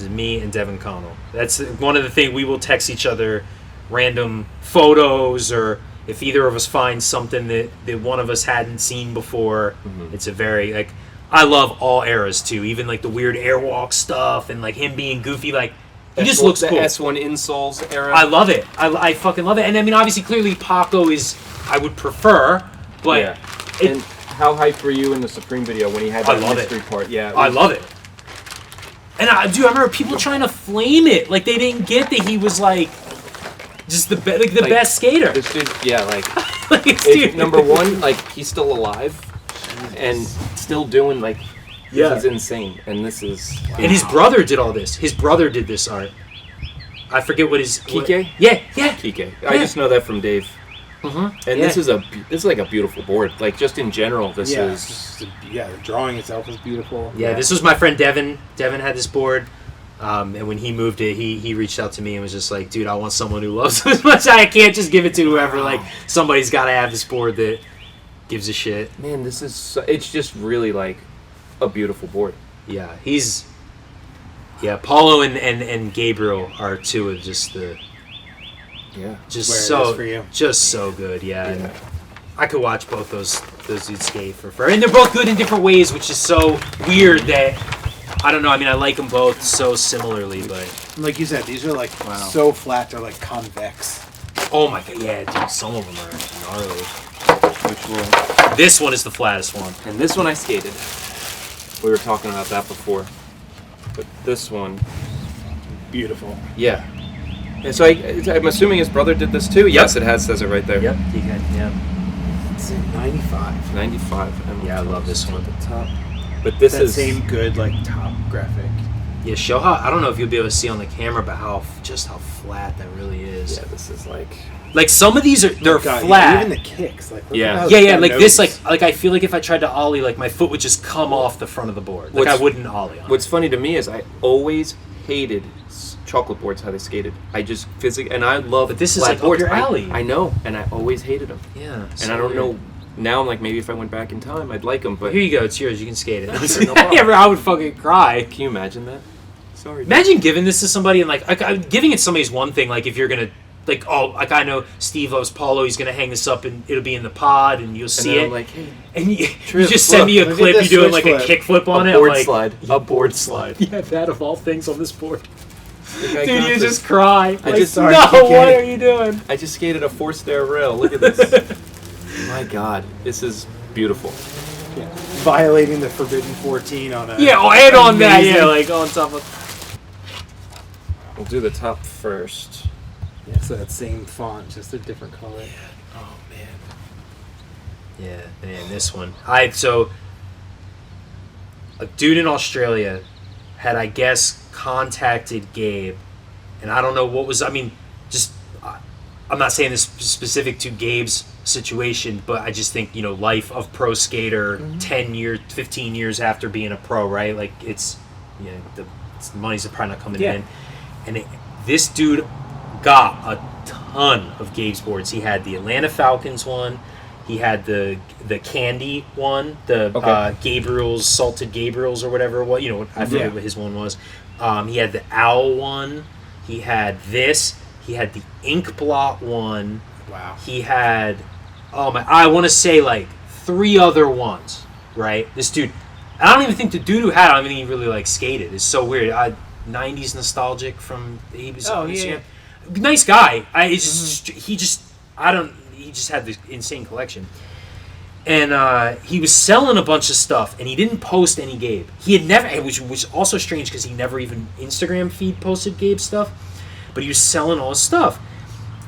is me and Devin Connell. That's one of the things we will text each other random photos, or if either of us finds something that one of us hadn't seen before. It's a very I love all eras too, even like the weird airwalk stuff and like him being goofy, like he just looks cool. The S1 insoles era. I love it. I fucking love it. And I mean, obviously, clearly Paco is I would prefer, but Yeah. And how hyped were you in the Supreme video when he had that mystery part? Yeah, I love it. And I remember people trying to flame it, like they didn't get that he was like just the best skater. This dude, yeah, Dude. number one, he's still alive and still doing this is insane. And this is And his brother did all this. His brother did this art. I forget what his Kike? Yeah. Kike. I just know that from Dave. And this is like a beautiful board. Like just in general, this is the drawing itself is beautiful. Yeah, this was my friend Devin. Devin had this board, and when he moved it, he reached out to me and was just like, "Dude, I want someone who loves it as much. I can't just give it to whoever. Like somebody's got to have this board that gives a shit." Man, this is it's just really like a beautiful board. Yeah, Paulo and Gabriel are two of just the. Yeah. Just Where it is for you. just so good, yeah. And I could watch both those dudes skate for forever, and they're both good in different ways, which is so weird that I don't know. I mean, I like them both so similarly, but Like you said, these are so flat, they're like convex. oh my god, yeah, dude, some of them are gnarly. Which one? This one is the flattest one. And this one I skated. We were talking about that before. But this one, Beautiful. yeah. And so I'm assuming his brother did this too? Yes, it says it right there. Yep, you can. Yeah, It's in 95. 95. And yeah, I love this one. at the top. But this That is same good top graphic. Yeah, show how. I don't know if you'll be able to see on the camera, but how flat that really is. Yeah, this is Like some of these they're God, flat. Yeah, even the kicks. Look Yeah. at how Yeah, that like nose- this, like I feel like if I tried to ollie, like my foot would just come off the front of the board. Like I What's- wouldn't ollie on. What's funny to me is I always hated chocolate boards how they skated. I just physically, and I love. But this is flat like up boards. your alley. I know, and I always hated them. Yeah, And I don't know. Now I'm like, maybe if I went back in time, I'd like them. But Here you go, it's yours. You can skate it. Sure, no problem. I would fucking cry. can you imagine that? sorry. Imagine giving this to somebody and giving it to somebody is one thing. Like if you're gonna I know Steve loves Paulo. He's gonna hang this up and it'll be in the pod and you'll see it. I'm like, hey, and you just send me a look clip. at You this doing like switch a flip. kickflip on it. board I'm like, slide. A board slide. Yeah, that of all things on this board. Like, I Dude, got you this. just cry. Like, just- no, sorry, you can't- what are you doing? I just skated a 4-stair rail. Look at this. My God, this is beautiful. Yeah. Violating the Forbidden 14 on a... Yeah, and on that, amazing- yeah, like on top of... We'll do the top first. Yeah, so that same font, just a different color. Oh man. Yeah, man, this one. So a dude in Australia had, I guess, contacted Gabe, and I don't know what was. I mean, just I'm not saying this specific to Gabe's situation, but I just think life of pro skater, 10 years, 15 years after being a pro, right? Like it's the money's probably not coming in, and this dude got a ton of Gabe's boards. He had the Atlanta Falcons one. He had the candy one, the Gabriel's Salted Gabriel's or whatever. What I forget what his one was. He had the Owl one. He had this. He had the Ink Blot one. Wow. He had I want to say like 3 other ones. Right. This dude. I don't even think the dude who had it, I don't even think he really skated. It's so weird. 90s nostalgic from he was. Nice guy. He just had this insane collection, and he was selling a bunch of stuff, and he didn't post any Gabe. He had never, which was also strange because he never even Instagram feed posted Gabe stuff, but he was selling all his stuff.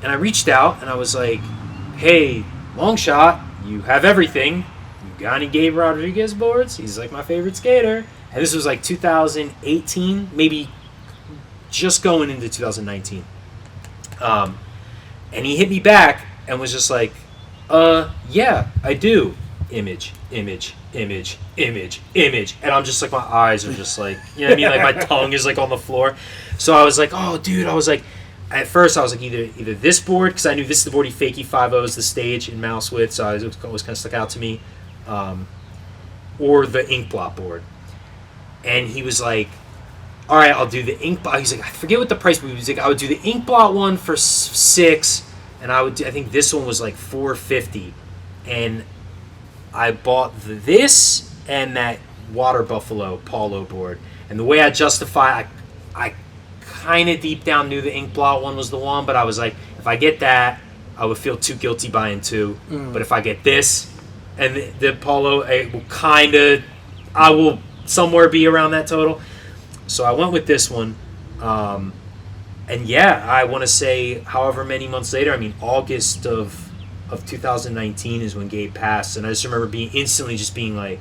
And I reached out and I was like, "Hey, long shot, you have everything. You got any Gabe Rodriguez boards? He's like my favorite skater." And this was like 2018, maybe just going into 2019. And he hit me back and was just like, yeah, I do. Image. And I'm just like, my eyes are just like, you know what I mean? Like my tongue is like on the floor. So I was like, oh, dude, at first I was like, either this board, because I knew this is the board he 5.0s the stage and mouse with, so it always kind of stuck out to me, or the Ink Blot board. And he was like, all right, I'll do the Ink Blot. He's like, I forget what the price was. He was like, I would do the Ink Blot one for $6, and I think this one was like $4.50. And I bought this and that Water Buffalo Paulo board. And the way I justify, I kind of deep down knew the Ink Blot one was the one, but I was like, if I get that, I would feel too guilty buying 2. But if I get this and the Paulo, I will somewhere be around that total. So I went with this one, and yeah, I want to say however many months later, I mean August of 2019 is when Gabe passed, and I just remember instantly being like,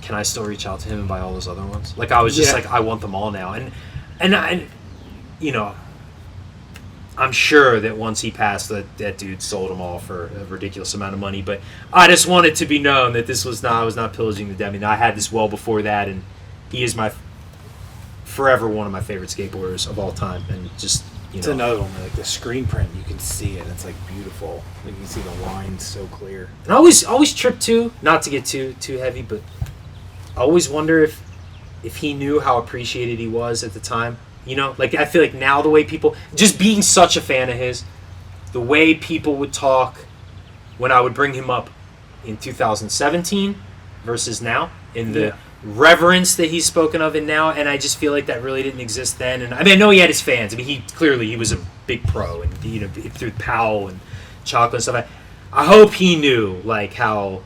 can I still reach out to him and buy all those other ones? Like I was just like, I want them all now, and I'm sure that once he passed, that dude sold them all for a ridiculous amount of money, but I just want it to be known that I was not pillaging the dead. I mean, I had this well before that, and he is forever one of my favorite skateboarders of all time, and just it's another one where, like the screen print, you can see it. It's like beautiful. Like you can see the lines so clear. And I always trip too, not to get too heavy, but I always wonder if he knew how appreciated he was at the time. Like I feel like now the way people, just being such a fan of his, the way people would talk when I would bring him up in 2017 versus now, in the reverence that he's spoken of in now, and I just feel like that really didn't exist then. And I mean, I know he had his fans. I mean, he was a big pro, and through Powell and Chocolate and stuff. I hope he knew like how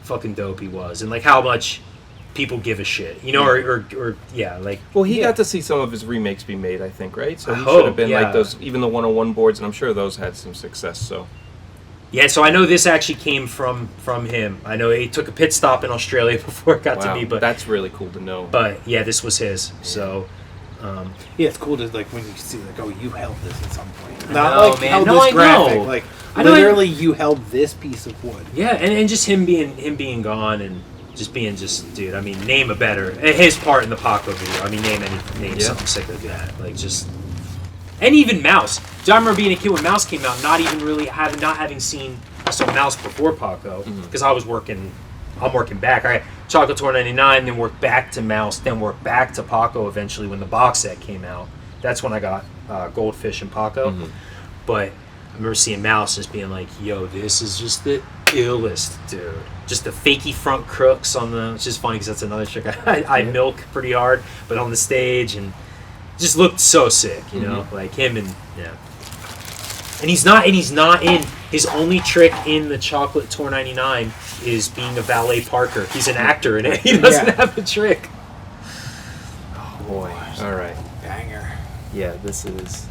fucking dope he was, and like how much people give a shit, or like. Well, he got to see some of his remakes be made, I think, right? So I he hope, should have been like those, even the 101 boards, and I'm sure those had some success. So. Yeah, so I know this actually came from him. I know he took a pit stop in Australia before it got to me, but that's really cool to know. But yeah, this was his. So it's cool to like when you see like, oh, you held this at some point. I Not know, like man. held No, this I graphic. know. Like I know literally, you held this piece of wood. Yeah, and just him being gone and just being dude. I mean, name a better his part in the Paco video. I mean, name something sicker than that. Like just. And even Mouse. I remember being a kid when Mouse came out, not even really having seen. I saw Mouse before Paco because I was working I'm working back. All right, Chocolate Tour 99, then work back to Mouse, then work back to Paco eventually when the box set came out. That's when I got Goldfish and Paco. Mm-hmm. But I remember seeing Mouse just being like, yo, this is just the illest, dude. Just the fakey front crooks on the, which is funny because that's another trick I milk pretty hard, but on the stage, and just looked so sick, you know, like him and And he's not in, his only trick in the Chocolate Tour 99 is being a valet parker. He's an actor in it. He doesn't have a trick. Oh boy. All right. Banger. Yeah, this is.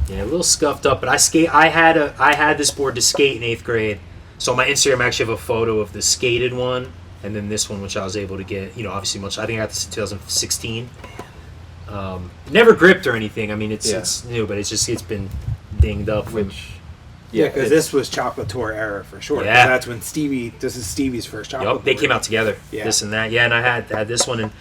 Yeah, a little scuffed up, but I had this board to skate in 8th grade. So on my Instagram, I actually have a photo of the skated one, and then this one, which I was able to get, obviously much. I think I got this in 2016. Never gripped or anything. I mean, it's new, but it's been dinged up. Yeah, because this was Chocolate Tour era for sure. Yeah. That's when this is Stevie's first Chocolate Tour. They came out together. Yeah. This and that. Yeah, and I had this one, and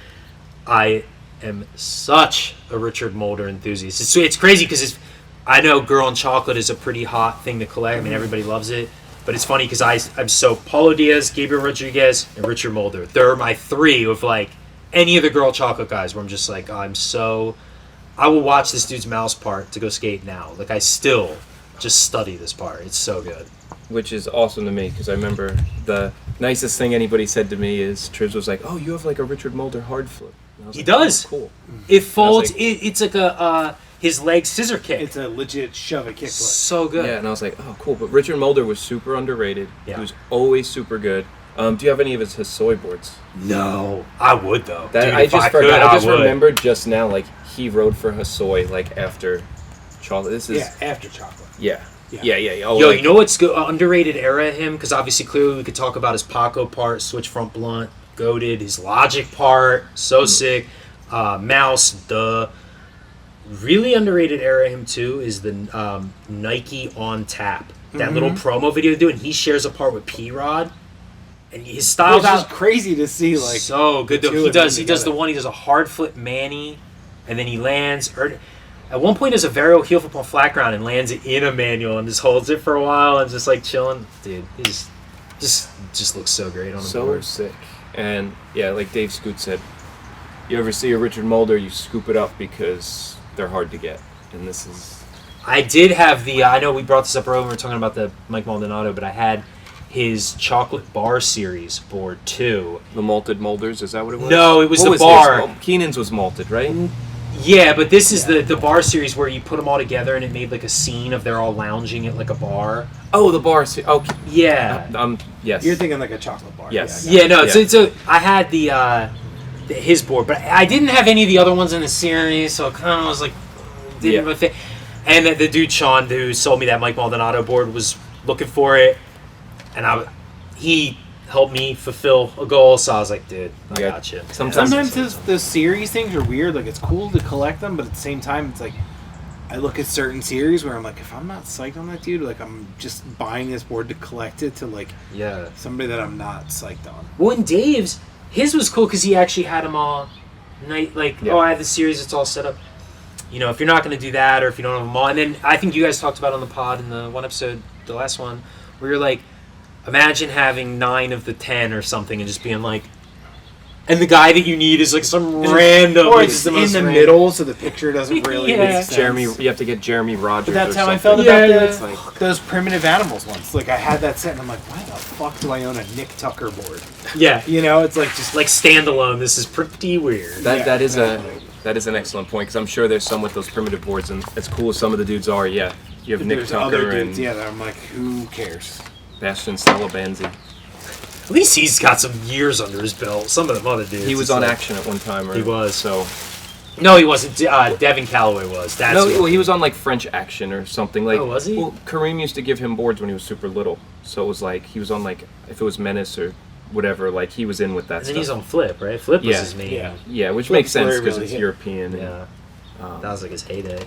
I am such a Richard Mulder enthusiast. It's crazy because I know Girl in Chocolate is a pretty hot thing to collect. I mean, everybody loves it. But it's funny because I'm so Paulo Diaz, Gabriel Rodriguez, and Richard Mulder. They're my three of like any of the Girl Chocolate guys where I'm just like, I will watch this dude's Mouse part to go skate now. Like I still just study this part. It's so good. Which is awesome to me because I remember the nicest thing anybody said to me is Tribs was like, "Oh, you have like a Richard Mulder hard flip." He does. Oh, cool. It folds. Like, it's like a his leg scissor kick. It's a legit shove it kick flip. So good. Yeah, and I was like, "Oh, cool." But Richard Mulder was super underrated. Yeah. He was always super good. Do you have any of his Hosoi boards? No, I would though. That Dude, I if just could, forgot. I just would. remembered just now, like he rode for Hosoi like after Chocolate. This is after Chocolate. Yeah. Oh, Yo, like, you know what's good? Underrated era of him? Because obviously, clearly, we could talk about his Paco part, switch front blunt, goated, his Logic part, so sick. Mouse, duh. Really underrated era of him too is the Nike on tap. That little promo video they do, and he shares a part with P-Rod. And his style Which is crazy to see, like so good. the two He of them does together. the one. He does a hard flip Manny, and then he lands. Or at one point, does a varial heel flip on flat ground and lands it in a manual and just holds it for a while and just like chilling. Dude, he just looks so great on the so board. sick. And yeah, like Dave Scoot said, you ever see a Richard Mulder, you scoop it up because they're hard to get. And this is. I did have I know we brought this up earlier when we were talking about the Mike Maldonado, but I had his Chocolate Bar Series board too. The malted molders, is that what it was? No, it was What the was bar. his? Keenan's was malted, right? Yeah, but this is the bar series where you put them all together and it made like a scene of they're all lounging at like a bar. Oh, the bar. Okay. Yeah. Yes. You're thinking like a chocolate bar. Yes. Yeah, no. Yeah. So I had his board, but I didn't have any of the other ones in the series, so it kind of was like didn't really fit. And the dude Sean who sold me that Mike Maldonado board was looking for it, and he helped me fulfill a goal. So I was like, dude, I got you. Sometimes those series things are weird. Like it's cool to collect them, but at the same time, it's like I look at certain series where I'm like, if I'm not psyched on that dude, like I'm just buying this board to collect it to like somebody that I'm not psyched on. Well, and Dave's his was cool because he actually had them all night. Like, I have the series, it's all set up. You know, if you're not going to do that, or if you don't have them all, and then I think you guys talked about on the pod in the one episode, the last one, where you're like, imagine having 9 of the 10 or something, and just being like, and the guy that you need is like some random, or it's in the middle, so the picture doesn't really make sense. You have to get Jeremy Rogers. But that's or how I something. felt about It's like, those primitive animals ones. Like I had that set, and I'm like, why the fuck do I own a Nick Tucker board? Yeah, you know, it's like just like standalone. This is pretty weird. That is an excellent point because I'm sure there's some with those primitive boards, and as cool as some of the dudes are, you have Nick there's Tucker other dudes, and that I'm like, who cares? Bastian Salabanzi. At least he's got some years under his belt. Some of them other dudes. He was on Action at one time, right? He was. So. No, he wasn't. Devin Calloway was. He was on like French Action or something. Like, was he? Well, Kareem used to give him boards when he was super little, so it was like he was on like if it was Menace or whatever. Like he was in with that. And stuff. then he's on Flip, right? Flip was his main. Yeah, which Flip's makes sense where he because really it's hit. European. Yeah. That was like his heyday.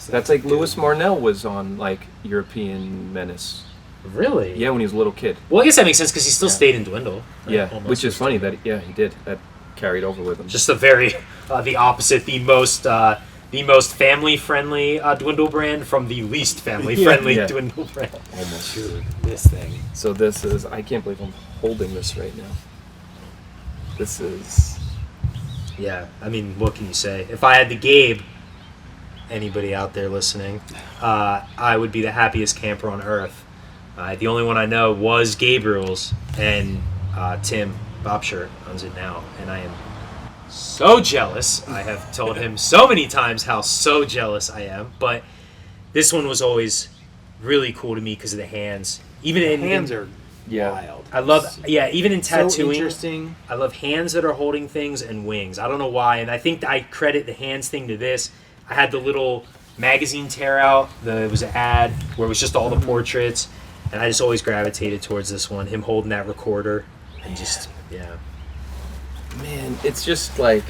That's like Louis Marnell was on like European Menace. Really? Yeah, when he was a little kid. Well, I guess that makes sense because he still stayed in Dwindle. Right? Yeah, Almost. which is funny that he did. That carried over with him. Just the very the opposite, the most the most family-friendly dwindle brand from the least family-friendly Yeah. dwindle brand. Almost. Dude, this thing. So this is, I can't believe I'm holding this right now. This is, Yeah, I mean, what can you say? If I had the Gabe, anybody out there listening, I would be the happiest camper on earth. The only one I know was Gabriel's, and Tim Bobshirt owns it now, and I am so jealous. I have told him so many times how so jealous I am, but this one was always really cool to me because of the hands. Even in Hands are yeah. wild. I love, even in So tattooing, interesting. I love hands that are holding things and wings. I don't know why, and I think I credit the hands thing to this. I had the little magazine tear out. It was an ad where it was just all the portraits, and I just always gravitated towards this one. Him holding that recorder, and just Man, it's just like,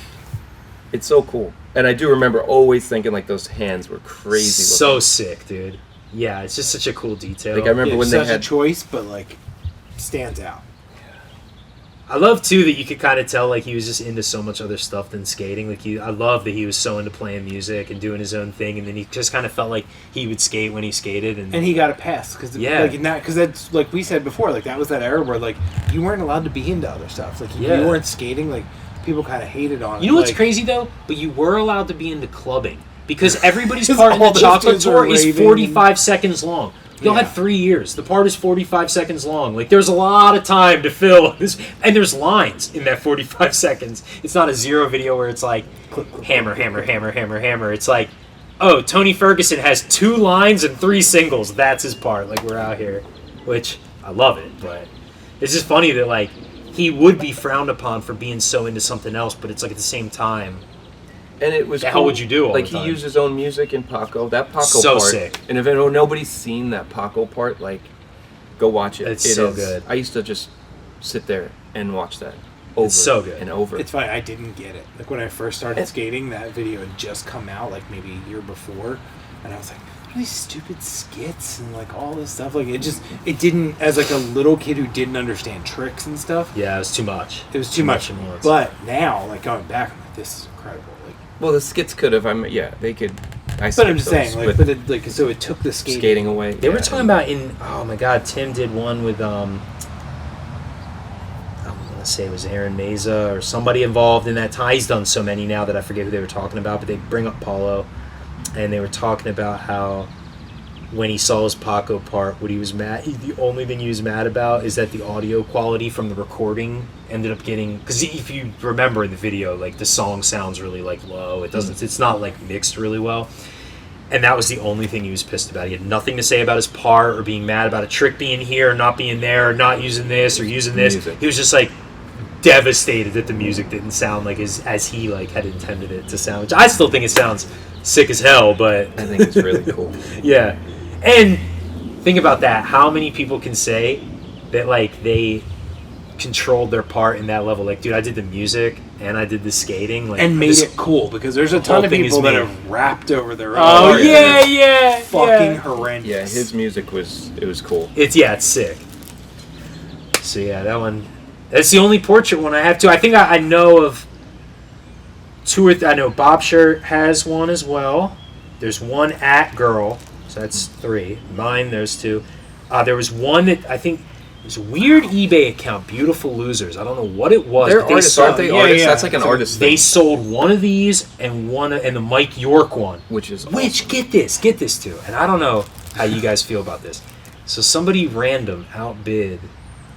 it's so cool. And I do remember always thinking like those hands were crazy so looking. sick, dude. Yeah, it's just such a cool detail. Like I remember when they such had a choice, but like stands out. I love too that you could kind of tell like he was just into so much other stuff than skating. Like I love that he was so into playing music and doing his own thing, and then he just kind of felt like he would skate when he skated. And And he got a pass because that's like we said before. Like that was that era where like you weren't allowed to be into other stuff. Like Yeah. you weren't skating. Like people kind of hated on it. you know what's like, crazy though? But you were allowed to be into clubbing because everybody's 'Cause part in all the those chocolate dudes are tour is raving 45 seconds long. Y'all Yeah. had 3 years. The part is 45 seconds long. Like there's a lot of time to fill this, and there's lines in that 45 seconds. It's not a zero video where it's like hammer, hammer, hammer, hammer, hammer. It's like, oh, Tony Ferguson has 2 lines and 3 singles. That's his part. Like we're out here, which I love it, but it's just funny that like he would be frowned upon for being so into something else, but it's like at the same time. And it was The cool. hell would you do all like the he time? used his own music in Paco. That Paco So part. sick. And if nobody's seen that Paco part, like go watch it. It's It so is- good. I used to just sit there and watch that over It's so good. and over. It's funny. I didn't get it. Like when I first started skating, that video had just come out, like maybe a year before, and I was like, "What are these stupid skits and like all this stuff?" Like it didn't. As like a little kid who didn't understand tricks and stuff, Yeah, it was too much. it was too much. at once. But now, like going back, I'm like, this is incredible. Like, Well, the skits could have. They could. but I'm just saying, like, but it, like, so it took the skating away. They were talking about oh my god, Tim did one with I want to say it was Aaron Meza or somebody involved in that time. He's done so many now that I forget who they were talking about, but they bring up Paulo, and they were talking about how when he saw his Paco part, what he was mad. The only thing he was mad about is that the audio quality from the recording ended up getting, because if you remember in the video, like the song sounds really like low. It doesn't. It's not like mixed really well. And that was the only thing he was pissed about. He had nothing to say about his part or being mad about a trick being here or not being there or not using this or using this. Music. He was just like devastated that the music didn't sound like as he like had intended it to sound. Which I still think it sounds sick as hell, but I think it's really cool. yeah. And think about that. How many people can say that like they controlled their part in that level? Like, dude, I did the music and I did the skating, like, and made this it cool because there's a whole ton of thing is people that made. have rapped over their own. Oh art. yeah, Fucking yeah. horrendous. Yeah, his music was cool. It's sick. So yeah, that one. That's the only portrait one I have too. I think I know of 2 or I know Bob Shirt has one as well. There's one at Girl, so that's 3. Mine, there's 2. There was one that I think was a weird eBay account, Beautiful Losers. I don't know what it was. They're but artists, sold, aren't they? yeah, Artists. yeah. That's like an artist They thing. sold one of these and the Mike York one. Which is Which get this too, and I don't know how you guys feel about this. So somebody random outbid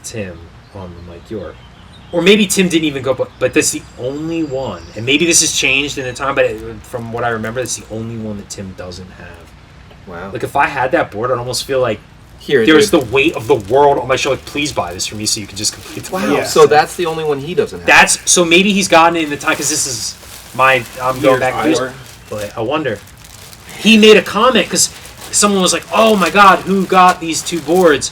Tim on the Mike York, or maybe Tim didn't even go, but that's the only one. And maybe this has changed in the time, but from what I remember, that's the only one that Tim doesn't have. Wow. Like if I had that board, I'd almost feel like Here, there's dude. the weight of the world on my shoulder. Like, please buy this for me so you can just complete the Wow. Yeah. So that's the only one he doesn't have. That's so maybe he's gotten it in the time because this is I'm going Years back before. to but I wonder. He made a comment because someone was like, "Oh my God, who got these 2 boards?"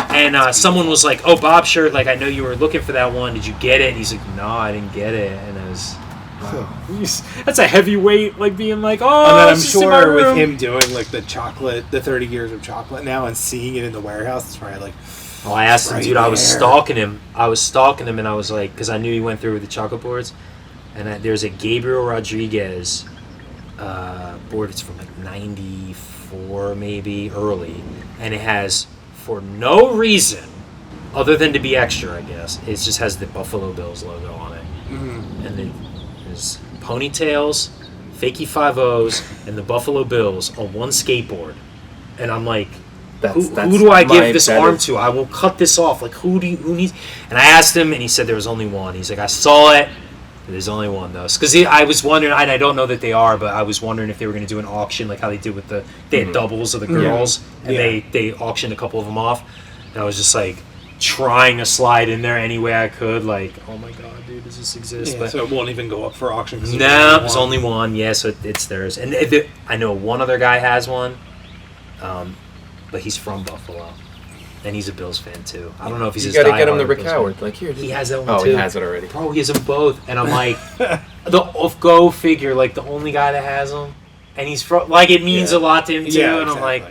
And someone was like, "Oh, Bob Shirt, like I know you were looking for that one. Did you get it?" And he's like, "No, I didn't get it." And it was that's a heavy weight, like being like, "Oh." And then I'm it's just in my sure with room." him doing like the 30 years of chocolate now and seeing it in the warehouse, it's probably like, Oh, I asked him, right dude. I was there. stalking him. And I was like, because I knew he went through with the chocolate boards, and there's a Gabriel Rodriguez board. It's from like 94 maybe, early. And it has, for no reason other than to be extra, I guess, it just has the Buffalo Bills logo on it. Mm-hmm. And then there's ponytails, fakey 5-0s, and the Buffalo Bills on one skateboard. And I'm like, who do I give this arm to? I will cut this off. Like, who needs? And I asked him, and he said there was only one. He's like, I saw it. There's only one, though. Because I was wondering, and I don't know that they are, but I was wondering if they were going to do an auction like how they did with they had doubles of the girls, and they auctioned a couple of them off. And I was just like trying to slide in there any way I could. Like, oh my God, dude, does this exist? Yeah, but so it won't even go up for auction. No, there's only one. Yeah, so it's theirs. And I know one other guy has one. But he's from Buffalo, and he's a Bills fan too. I don't know if he's. You gotta get him the Rick Howard. Like here, he has that one too. Oh, he has it already. Bro, he has them both, and I'm like, go figure. Like the only guy that has them, and he's from. Like it means a lot to him too, and I'm like,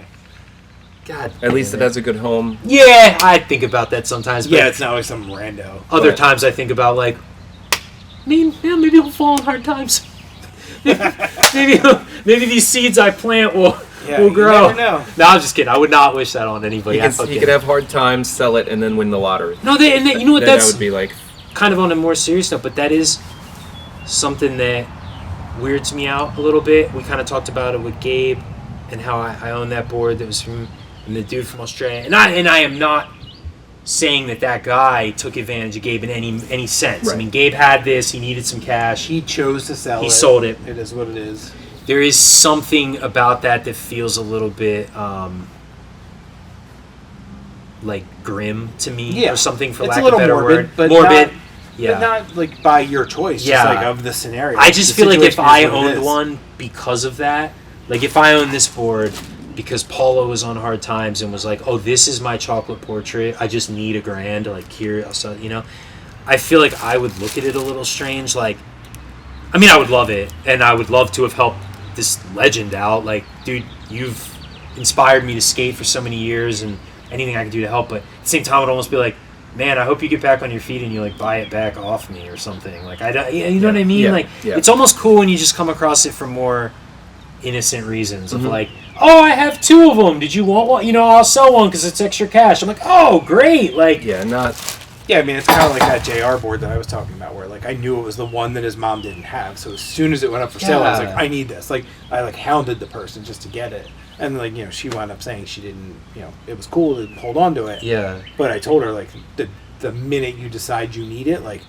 God. At least it has a good home. Yeah, I think about that sometimes. But it's not always some rando. Other times I think about like, maybe he'll fall on hard times. maybe these seeds I plant will grow. You never know. No, I'm just kidding. I would not wish that on anybody. He could have hard times, sell it, and then win the lottery. No, you know what? That would be like kind of on a more serious note, but that is something that weirds me out a little bit. We kind of talked about it with Gabe and how I own that board that was from the dude from Australia, and I am not saying that guy took advantage of Gabe in any sense. Right. I mean, Gabe had this. He needed some cash. He chose to sell it. He sold it. It is what it is. There is something about that feels a little bit like grim to me, or something, for lack of a better word. Morbid. But not like by your choice, just like of the scenario. I just feel like if I owned one because of that, like if I owned this board because Paulo was on hard times and was like, oh, this is my chocolate portrait, I just need $1,000 to like here, so, you know, I feel like I would look at it a little strange. Like, I mean, I would love it, and I would love to have helped this legend out. Like, dude, you've inspired me to skate for so many years, and anything I can do to help. But at the same time, I would almost be like, man, I hope you get back on your feet and you like buy it back off me or something. Like, you know what I mean? Like, it's almost cool when you just come across it for more innocent reasons of like, oh, I have 2 of them. Did you want one? You know, I'll sell one because it's extra cash. I'm like, oh, great. Like, I mean, it's kind of like that JR board that I was talking about, where like I knew it was the one that his mom didn't have. So as soon as it went up for sale, I was like, I need this. Like, I like hounded the person just to get it. And like, you know, she wound up saying she didn't, you know, it was cool to hold on to it. Yeah. But I told her like the minute you decide you need it, like,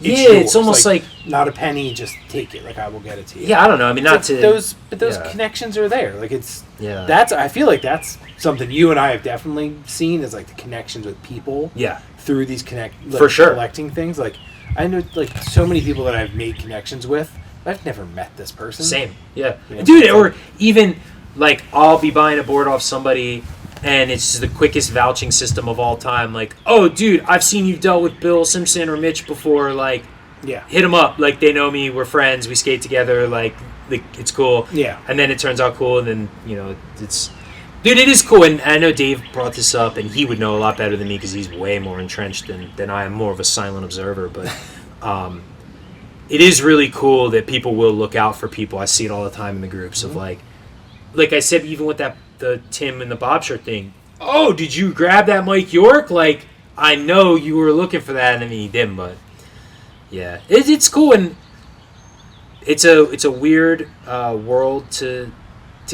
it's almost like not a penny, just take it. Like, I will get it to you. Yeah, I don't know. I mean, those connections are there. Like, I feel like that's something you and I have definitely seen, is like the connections with people. Yeah. Through these collecting things. Like, I know like so many people that I've made connections with. I've never met this person. Same. Yeah. You know, dude, or even like I'll be buying a board off somebody, and it's the quickest vouching system of all time. Like, oh, dude, I've seen you've dealt with Bill Simpson or Mitch before. Like, hit them up. Like, they know me. We're friends. We skate together. Like it's cool. Yeah. And then it turns out cool, and then, you know, it's... Dude, it is cool. And I know Dave brought this up, and he would know a lot better than me because he's way more entrenched than I am, more of a silent observer. But it is really cool that people will look out for people. I see it all the time in the groups of like I said, even with the Tim and the Bob shirt thing. Oh, did you grab that Mike York? Like, I know you were looking for that, and I mean, he didn't, but yeah, it's cool, and it's a weird world to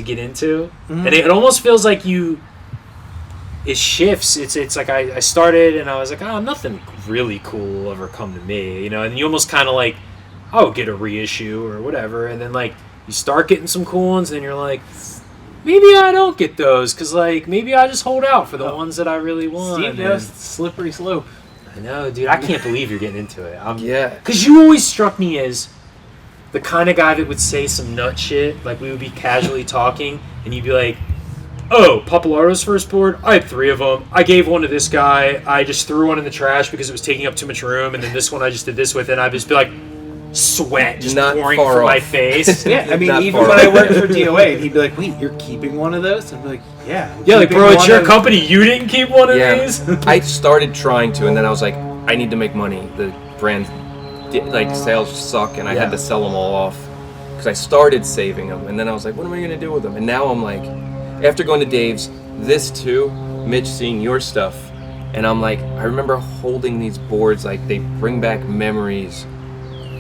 get into, and it almost feels like it shifts. It's like I started, and I was like, oh, nothing really cool will ever come to me, you know, and you almost kind of like, oh, get a reissue or whatever, and then like you start getting some cool ones, and you're like, maybe I don't get those, because, like, maybe I just hold out for the ones that I really want. Steve knows slippery slope. I know, dude. I can't believe you're getting into it. Because you always struck me as the kind of guy that would say some nut shit. Like, we would be casually talking, and you'd be like, oh, Papalardo's first board? I had 3 of them. I gave one to this guy. I just threw one in the trash because it was taking up too much room, and then this one I just did this with, and I'd just be like... sweat just pouring from my face. Yeah, I mean, even when I worked for DOA, and he'd be like, wait, you're keeping one of those? I'd be like, yeah. Yeah, like, bro, it's your company. You didn't keep one of these? I started trying to, and then I was like, I need to make money. The brand, like, sales suck, and I had to sell them all off. because I started saving them, and then I was like, what am I gonna do with them? And now I'm like, after going to Dave's, this too, Mitch seeing your stuff, and I'm like, I remember holding these boards, like they bring back memories.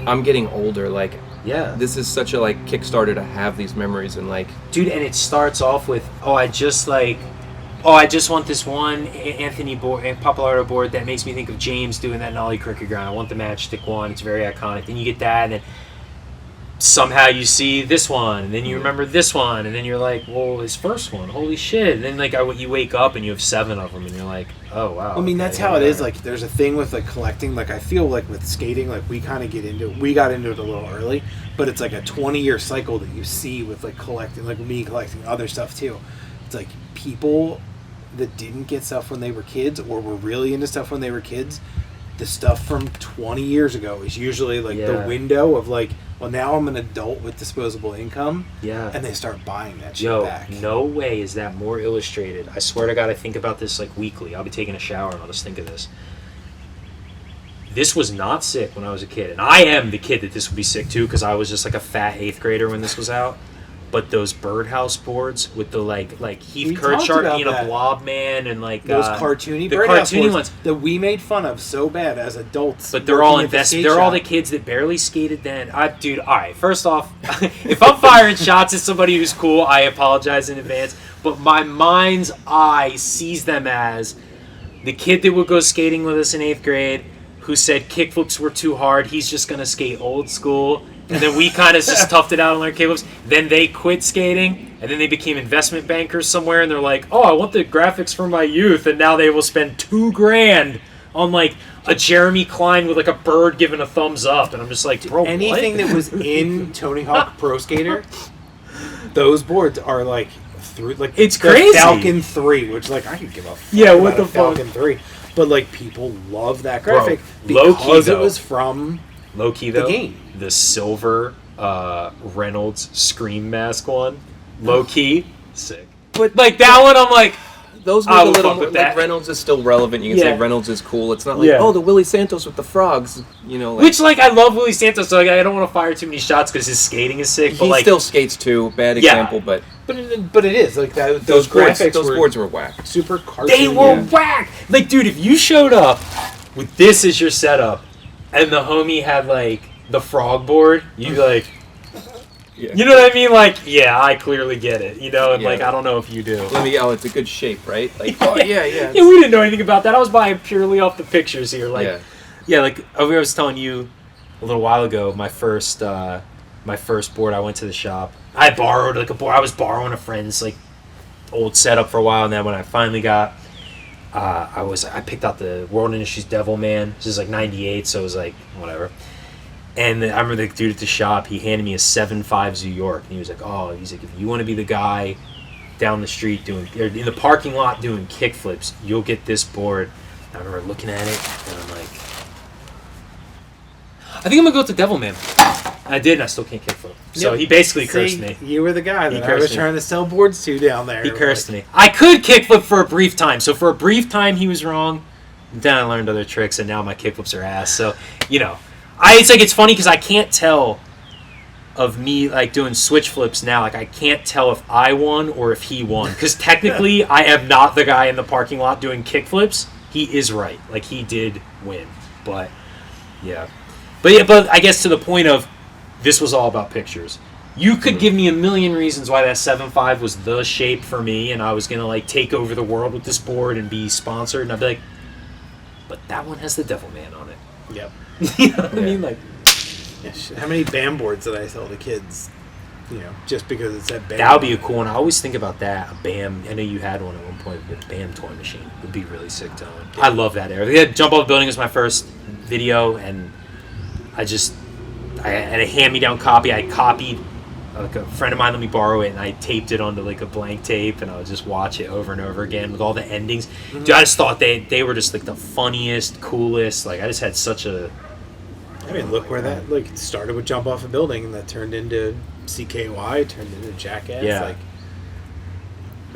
I'm getting older, like Yeah. this is such a like Kickstarter to have these memories, and like, Dude, and it starts off with, I just want this one Anthony Pappalardo board that makes me think of James doing that nollie cricket ground. I want the matchstick one. It's very iconic. Then you get that, and then somehow you see this one, and then you remember this one, and then you're like, well, his first one, holy shit. And then like you wake up and you have 7 of them, and you're like, oh wow. I mean, that's how it is. Like, there's a thing with like collecting. Like, I feel like with skating, like we kind of get into it. We got into it a little early, but it's like a 20-year cycle that you see with like collecting, like me collecting other stuff too. It's like people that didn't get stuff when they were kids or were really into stuff when they were kids. The stuff from 20 years ago is usually like the window of like, well, now I'm an adult with disposable income. Yeah. And they start buying that shit back. No way is that more illustrated. I swear to God, I think about this like weekly. I'll be taking a shower and I'll just think of this. This was not sick when I was a kid. And I am the kid that this would be sick to, because I was just like a fat 8th grader when this was out. But those birdhouse boards with the like Heath Kirchart being a blob man, and like those cartoony the birdhouse cartoony boards ones that we made fun of so bad as adults. But they're all invested. They're all the kids that barely skated then. Dude, all right. First off, if I'm firing shots at somebody who's cool, I apologize in advance. But my mind's eye sees them as the kid that would go skating with us in 8th grade, who said kickflips were too hard. He's just gonna skate old school. And then we kind of just toughed it out on our kickflips. Then they quit skating, and then they became investment bankers somewhere, and they're like, oh, I want the graphics from my youth, and now they will spend $2,000 on like a Jeremy Klein with like a bird giving a thumbs up, and I'm just like, bro, anything what? that was in Tony Hawk Pro Skater, those boards are like through like it's the crazy. Falcon 3, which like I could give a fuck what about the a Falcon 3, but like people love that graphic because it was from low key though the game. The silver Reynolds Scream Mask one, low key sick. But like that one, I'm like, those I make a will little fuck more, with like that. Reynolds is still relevant. You can say Reynolds is cool. It's not like the Willie Santos with the frogs. You know, like, which like I love Willie Santos, so like I don't want to fire too many shots because his skating is sick. But he like still skates too. Bad example, but it is like that. those graphics, boards were whack. Super cartoony. They were whack. Like, dude, if you showed up with this as your setup, and the homie had like the frog board, you'd be like, you know what I mean? Like, yeah, I clearly get it. You know, and like I don't know if you do. It's a good shape, right? Like, yeah. We didn't know anything about that. I was buying purely off the pictures here. Like, like I was telling you a little while ago, my first board. I went to the shop. I borrowed like a board. I was borrowing a friend's like old setup for a while, and then when I finally got, I picked out the World Industries Devil Man. This is like '98, so it was like whatever. And I remember the dude at the shop, he handed me a 7.5 Zoo York, and he was like, if you want to be the guy down the street or in the parking lot doing kickflips, you'll get this board. And I remember looking at it, and I'm like, I think I'm going to go with the Devil Man. And I did, and I still can't kickflip. So he basically cursed me. You were the guy that I was trying to sell boards to down there. He cursed me. I could kickflip for a brief time. So for a brief time, he was wrong. Then I learned other tricks, and now my kickflips are ass. So, you know. It's funny because I can't tell of me like doing switch flips now. Like I can't tell if I won or if he won, because technically I am not the guy in the parking lot doing kick flips. He is right. Like he did win, but I guess to the point of this was all about pictures. You could give me a million reasons why that 7.5 was the shape for me, and I was gonna like take over the world with this board and be sponsored, and I'd be like, but that one has the Devil Man on it. Yep. You know what I mean? Like, how many BAM boards did I sell to kids? You know, just because it said BAM. That would be a cool one. I always think about that. A BAM. I know you had one at one point. A BAM toy machine would be really sick to own. I love that era. The Jump Off the Building was my first video, and I had a hand-me-down copy. I copied. Like a friend of mine let me borrow it, and I taped it onto like a blank tape, and I would just watch it over and over again with all the endings. Mm-hmm. Dude, I just thought they were just like the funniest, coolest. Like I just had such a. I mean, look where that like started with Jump Off a Building, and that turned into CKY, turned into Jackass. Yeah. Like,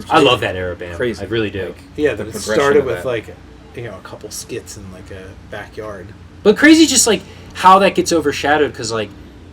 I love that era, BAM. Crazy. I really do. Yeah, the it progression started of with that. like a couple skits in like a backyard. But crazy, just like how that gets overshadowed, because like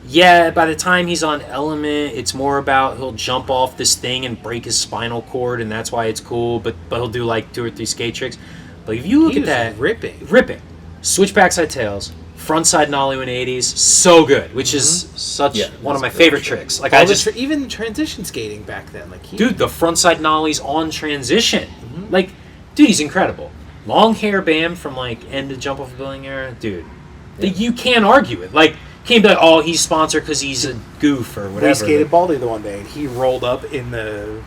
Yeah, by the time he's on Element, it's more about he'll jump off this thing and break his spinal cord, and that's why it's cool. But he'll do like 2 or 3 skate tricks. But if you look He at was that, ripping. switch backside tails, frontside nollie 180s, so good. Which is such one of my favorite tricks. Like Even transition skating back then, like dude, the frontside nollies on transition, like, dude, he's incredible. Long hair bam from like end to jump off a building era, dude. You can't argue it. Like. Can't be like, oh, he's sponsored because he's a goof or whatever. We skated Baldy the one day, and he rolled up in the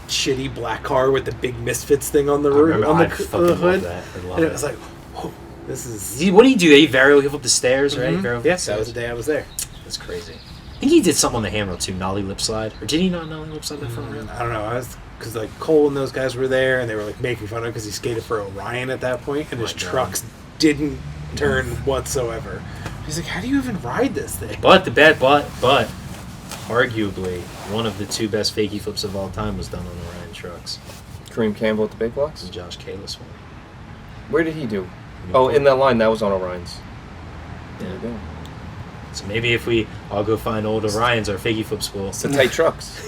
shitty black car with the big Misfits thing on the roof, on the hood, and it was like, whoa, this is. What do you do? They varial heel up the stairs, right? Yes, that was the day I was there. That's crazy. I think he did something on the handrail too, nollie lip slide, or did he not nollie lip slide the front rail? I don't know. Because like Cole and those guys were there, and they were like making fun of him because he skated for Orion at that point, and his trucks didn't turn whatsoever. He's like, how do you even ride this thing? But arguably, one of the 2 best fakie flips of all time was done on Orion trucks. Kareem Campbell at the big blocks? This is Josh Kalis one. Where did he do? Oh, in that line, that was on Orion's. There you go. So maybe if I'll go find old Orion's, our fakie flip school. It's the tight trucks.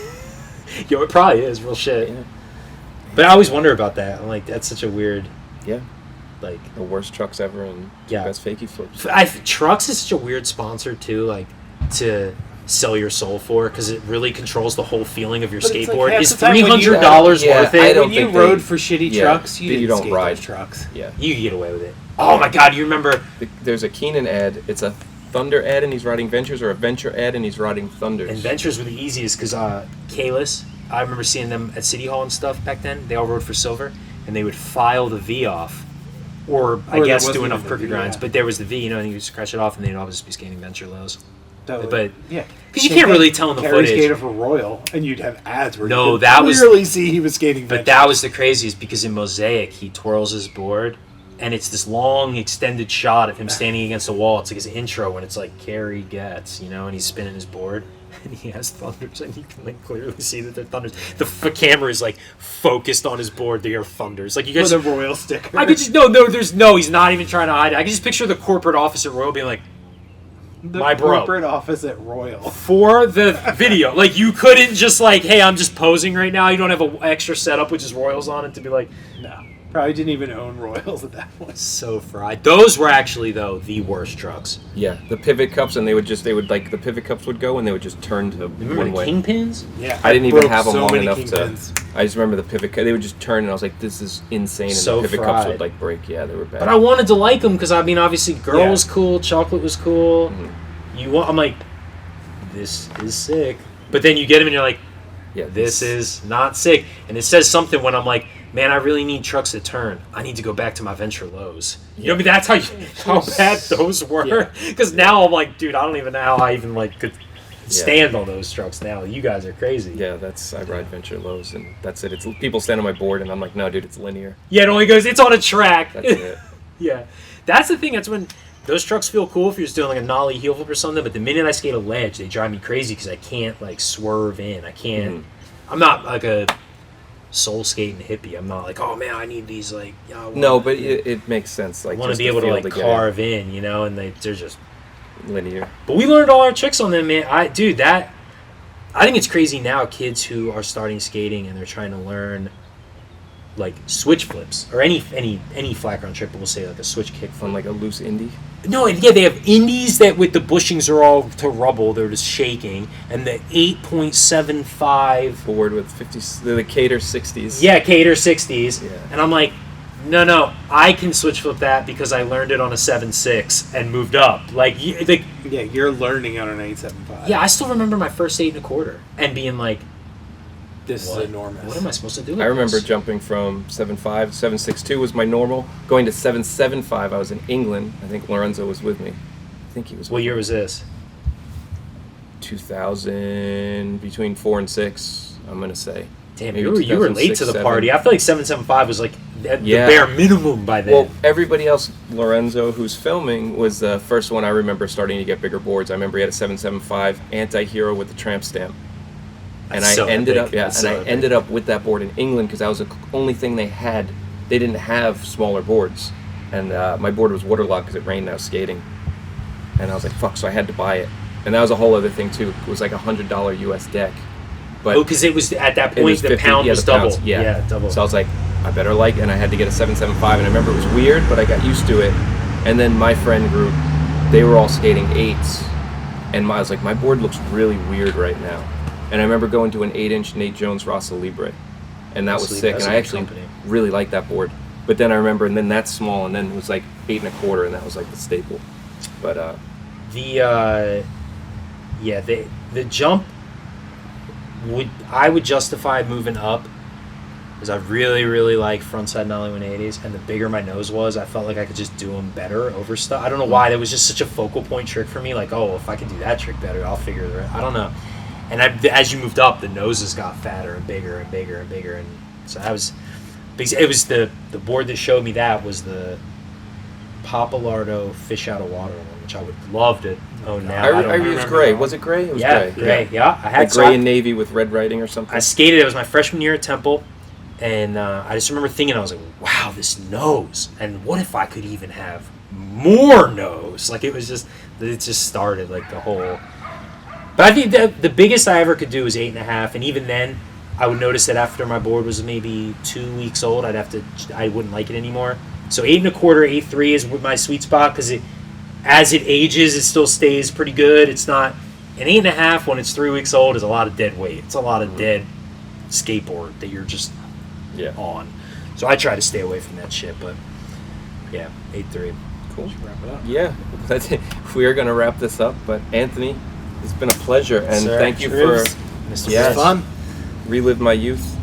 Yo, it probably is, real shit. Yeah. But I always wonder about that. I'm like, that's such a weird... Yeah. Like the worst trucks ever and best fakie flips. Trucks is such a weird sponsor too, like to sell your soul for, because it really controls the whole feeling of your skateboard. Like is $300 worth it? When you rode for shitty trucks, you don't ride trucks. Yeah, you can get away with it. Oh my god, you remember? There's a Keenan ad. It's a Thunder ad and he's riding Ventures, or a Venture ad and he's riding Thunders. And Ventures were the easiest because Kalis, I remember seeing them at City Hall and stuff back then. They all rode for silver, and they would file the V off. Or I guess do enough crooked grinds, but there was the V, and you would scratch it off, and then you'd always just be skating venture lows. But yeah, because you can't really tell in the footage. Skated for Royal, and you'd have ads where you could clearly see he was skating. But that was the craziest because in Mosaic he twirls his board, and it's this long extended shot of him standing against the wall. It's like his intro, and it's like Carrie Getz, and he's spinning his board. And he has thunders, and you can like clearly see that they're thunders. The camera is like focused on his board. They are thunders. Like you guys, with a Royal sticker. I could just he's not even trying to hide it. I can just picture the corporate office at Royal being like, my bro. Corporate office at Royal for the video. Like you couldn't just like, hey, I'm just posing right now. You don't have an extra setup which is Royals on it to be like, no. Probably didn't even own Royals at that point. So fried. Those were actually though the worst trucks. Yeah, the pivot cups, and they would like the pivot cups would go and they would just turn to one way. Kingpins? Yeah, I didn't even have them long enough to. I just remember the pivot. They would just turn, and I was like, "This is insane." And so the pivot fried. cups would like break. Yeah, they were bad. But I wanted to like them because I mean, obviously, Girl was cool, Chocolate was cool. Mm-hmm. I'm like, this is sick. But then you get them, and you're like, yeah, this is not sick. And it says something when I'm like, man, I really need trucks that turn. I need to go back to my venture lows. You know what I mean? That's how bad those were. Because now I'm like, dude, I don't even know how I even like could stand on those trucks now. You guys are crazy. Yeah, I ride venture lows, and that's it. It's people stand on my board, and I'm like, no, dude, it's linear. Yeah, it only goes. It's on a track. That's it. Yeah, that's the thing. That's when those trucks feel cool if you're just doing like a nollie heel flip or something. But the minute I skate a ledge, they drive me crazy because I can't like swerve in. I can't. I'm not like a soul skating hippie. I'm not like, oh man, I need these like. No, but it makes sense. Like, I want to be able to like carve in, and they're just linear. But we learned all our tricks on them, man. I think it's crazy now. Kids who are starting skating and they're trying to learn like switch flips or any flat ground trick, but we'll say like a switch kick flip. On like a loose indie. No, yeah, they have indies that with the bushings are all to rubble, they're just shaking, and the 8.75 board with 50, the Cater 60s. Yeah, Cater 60s. Yeah. And I'm like, no, I can switch flip that because I learned it on a 7.6 and moved up. You're learning on an 8.75. Yeah, I still remember my first 8 1/4 and being like, this is enormous. What am I supposed to do with I remember this? jumping from 7.5, 7.62 was my normal. Going to 7.75, I was in England. I think Lorenzo was with me. I think he was. What year was this? 2000, between 4 and 6, I'm going to say. Damn, you were late to the party. I feel like 7.75 was like the bare minimum by then. Well, everybody else, Lorenzo, who's filming, was the first one I remember starting to get bigger boards. I remember he had a 7.75 anti-hero with the tramp stamp. And I ended up with that board in England because that was the only thing they had. They didn't have smaller boards, and my board was waterlogged because it rained. I was skating, and I was like, "Fuck!" So I had to buy it, And that was a whole other thing too. It was like $100 US deck. But because it was at that it point was the 50 pound was the double. pounds, yeah, double. So I was like, I better like, and I had to get a 775, and I remember it was weird, but I got used to it. And then my friend group, they were all skating 8s, and I was like, my board looks really weird right now. And I remember going to an 8-inch Nate Jones Rasa Libre, and that was sick, and I actually really liked that board. But then I remember, and then that's small, and then it was like 8 1/4, and that was like the staple. But the jump I would justify moving up because I really like frontside nollie 180s, and the bigger my nose was, I felt like I could just do them better over stuff. I don't know why, that was just such a focal point trick for me. Like, oh, if I can do that trick better, I'll figure it out. I don't know. And as you moved up, the noses got fatter and bigger and bigger and bigger, and so that was. It was the board that showed me that was the Papalardo Fish Out of Water one, which I would love to own now. it was gray. Was it gray? It was gray. Yeah. I had like gray and navy with red writing or something. I skated. It was my freshman year at Temple, and I just remember thinking, I was like, wow, this nose. And what if I could even have more nose? Like, it just started like the whole. But I think the biggest I ever could do was 8.5, and even then, I would notice that after my board was maybe 2 weeks old, I wouldn't like it anymore. So 8 1/4, 8.3 is my sweet spot because as it ages, it still stays pretty good. It's not an 8.5 when it's 3 weeks old is a lot of dead weight. It's a lot of dead skateboard that you're just on. So I try to stay away from that shit. But yeah, 8.3. Cool. Wrap it up. Yeah, we are going to wrap this up. But Anthony, it's been a pleasure, and thank you for Mr. Fun. Relive my youth.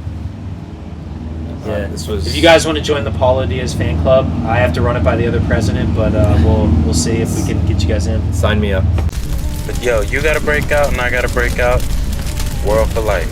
Yeah, this was. If you guys want to join the Paulo Diaz fan club, I have to run it by the other president, but we'll see if we can get you guys in. Sign me up. But yo, you gotta break out and I gotta break out. World for life.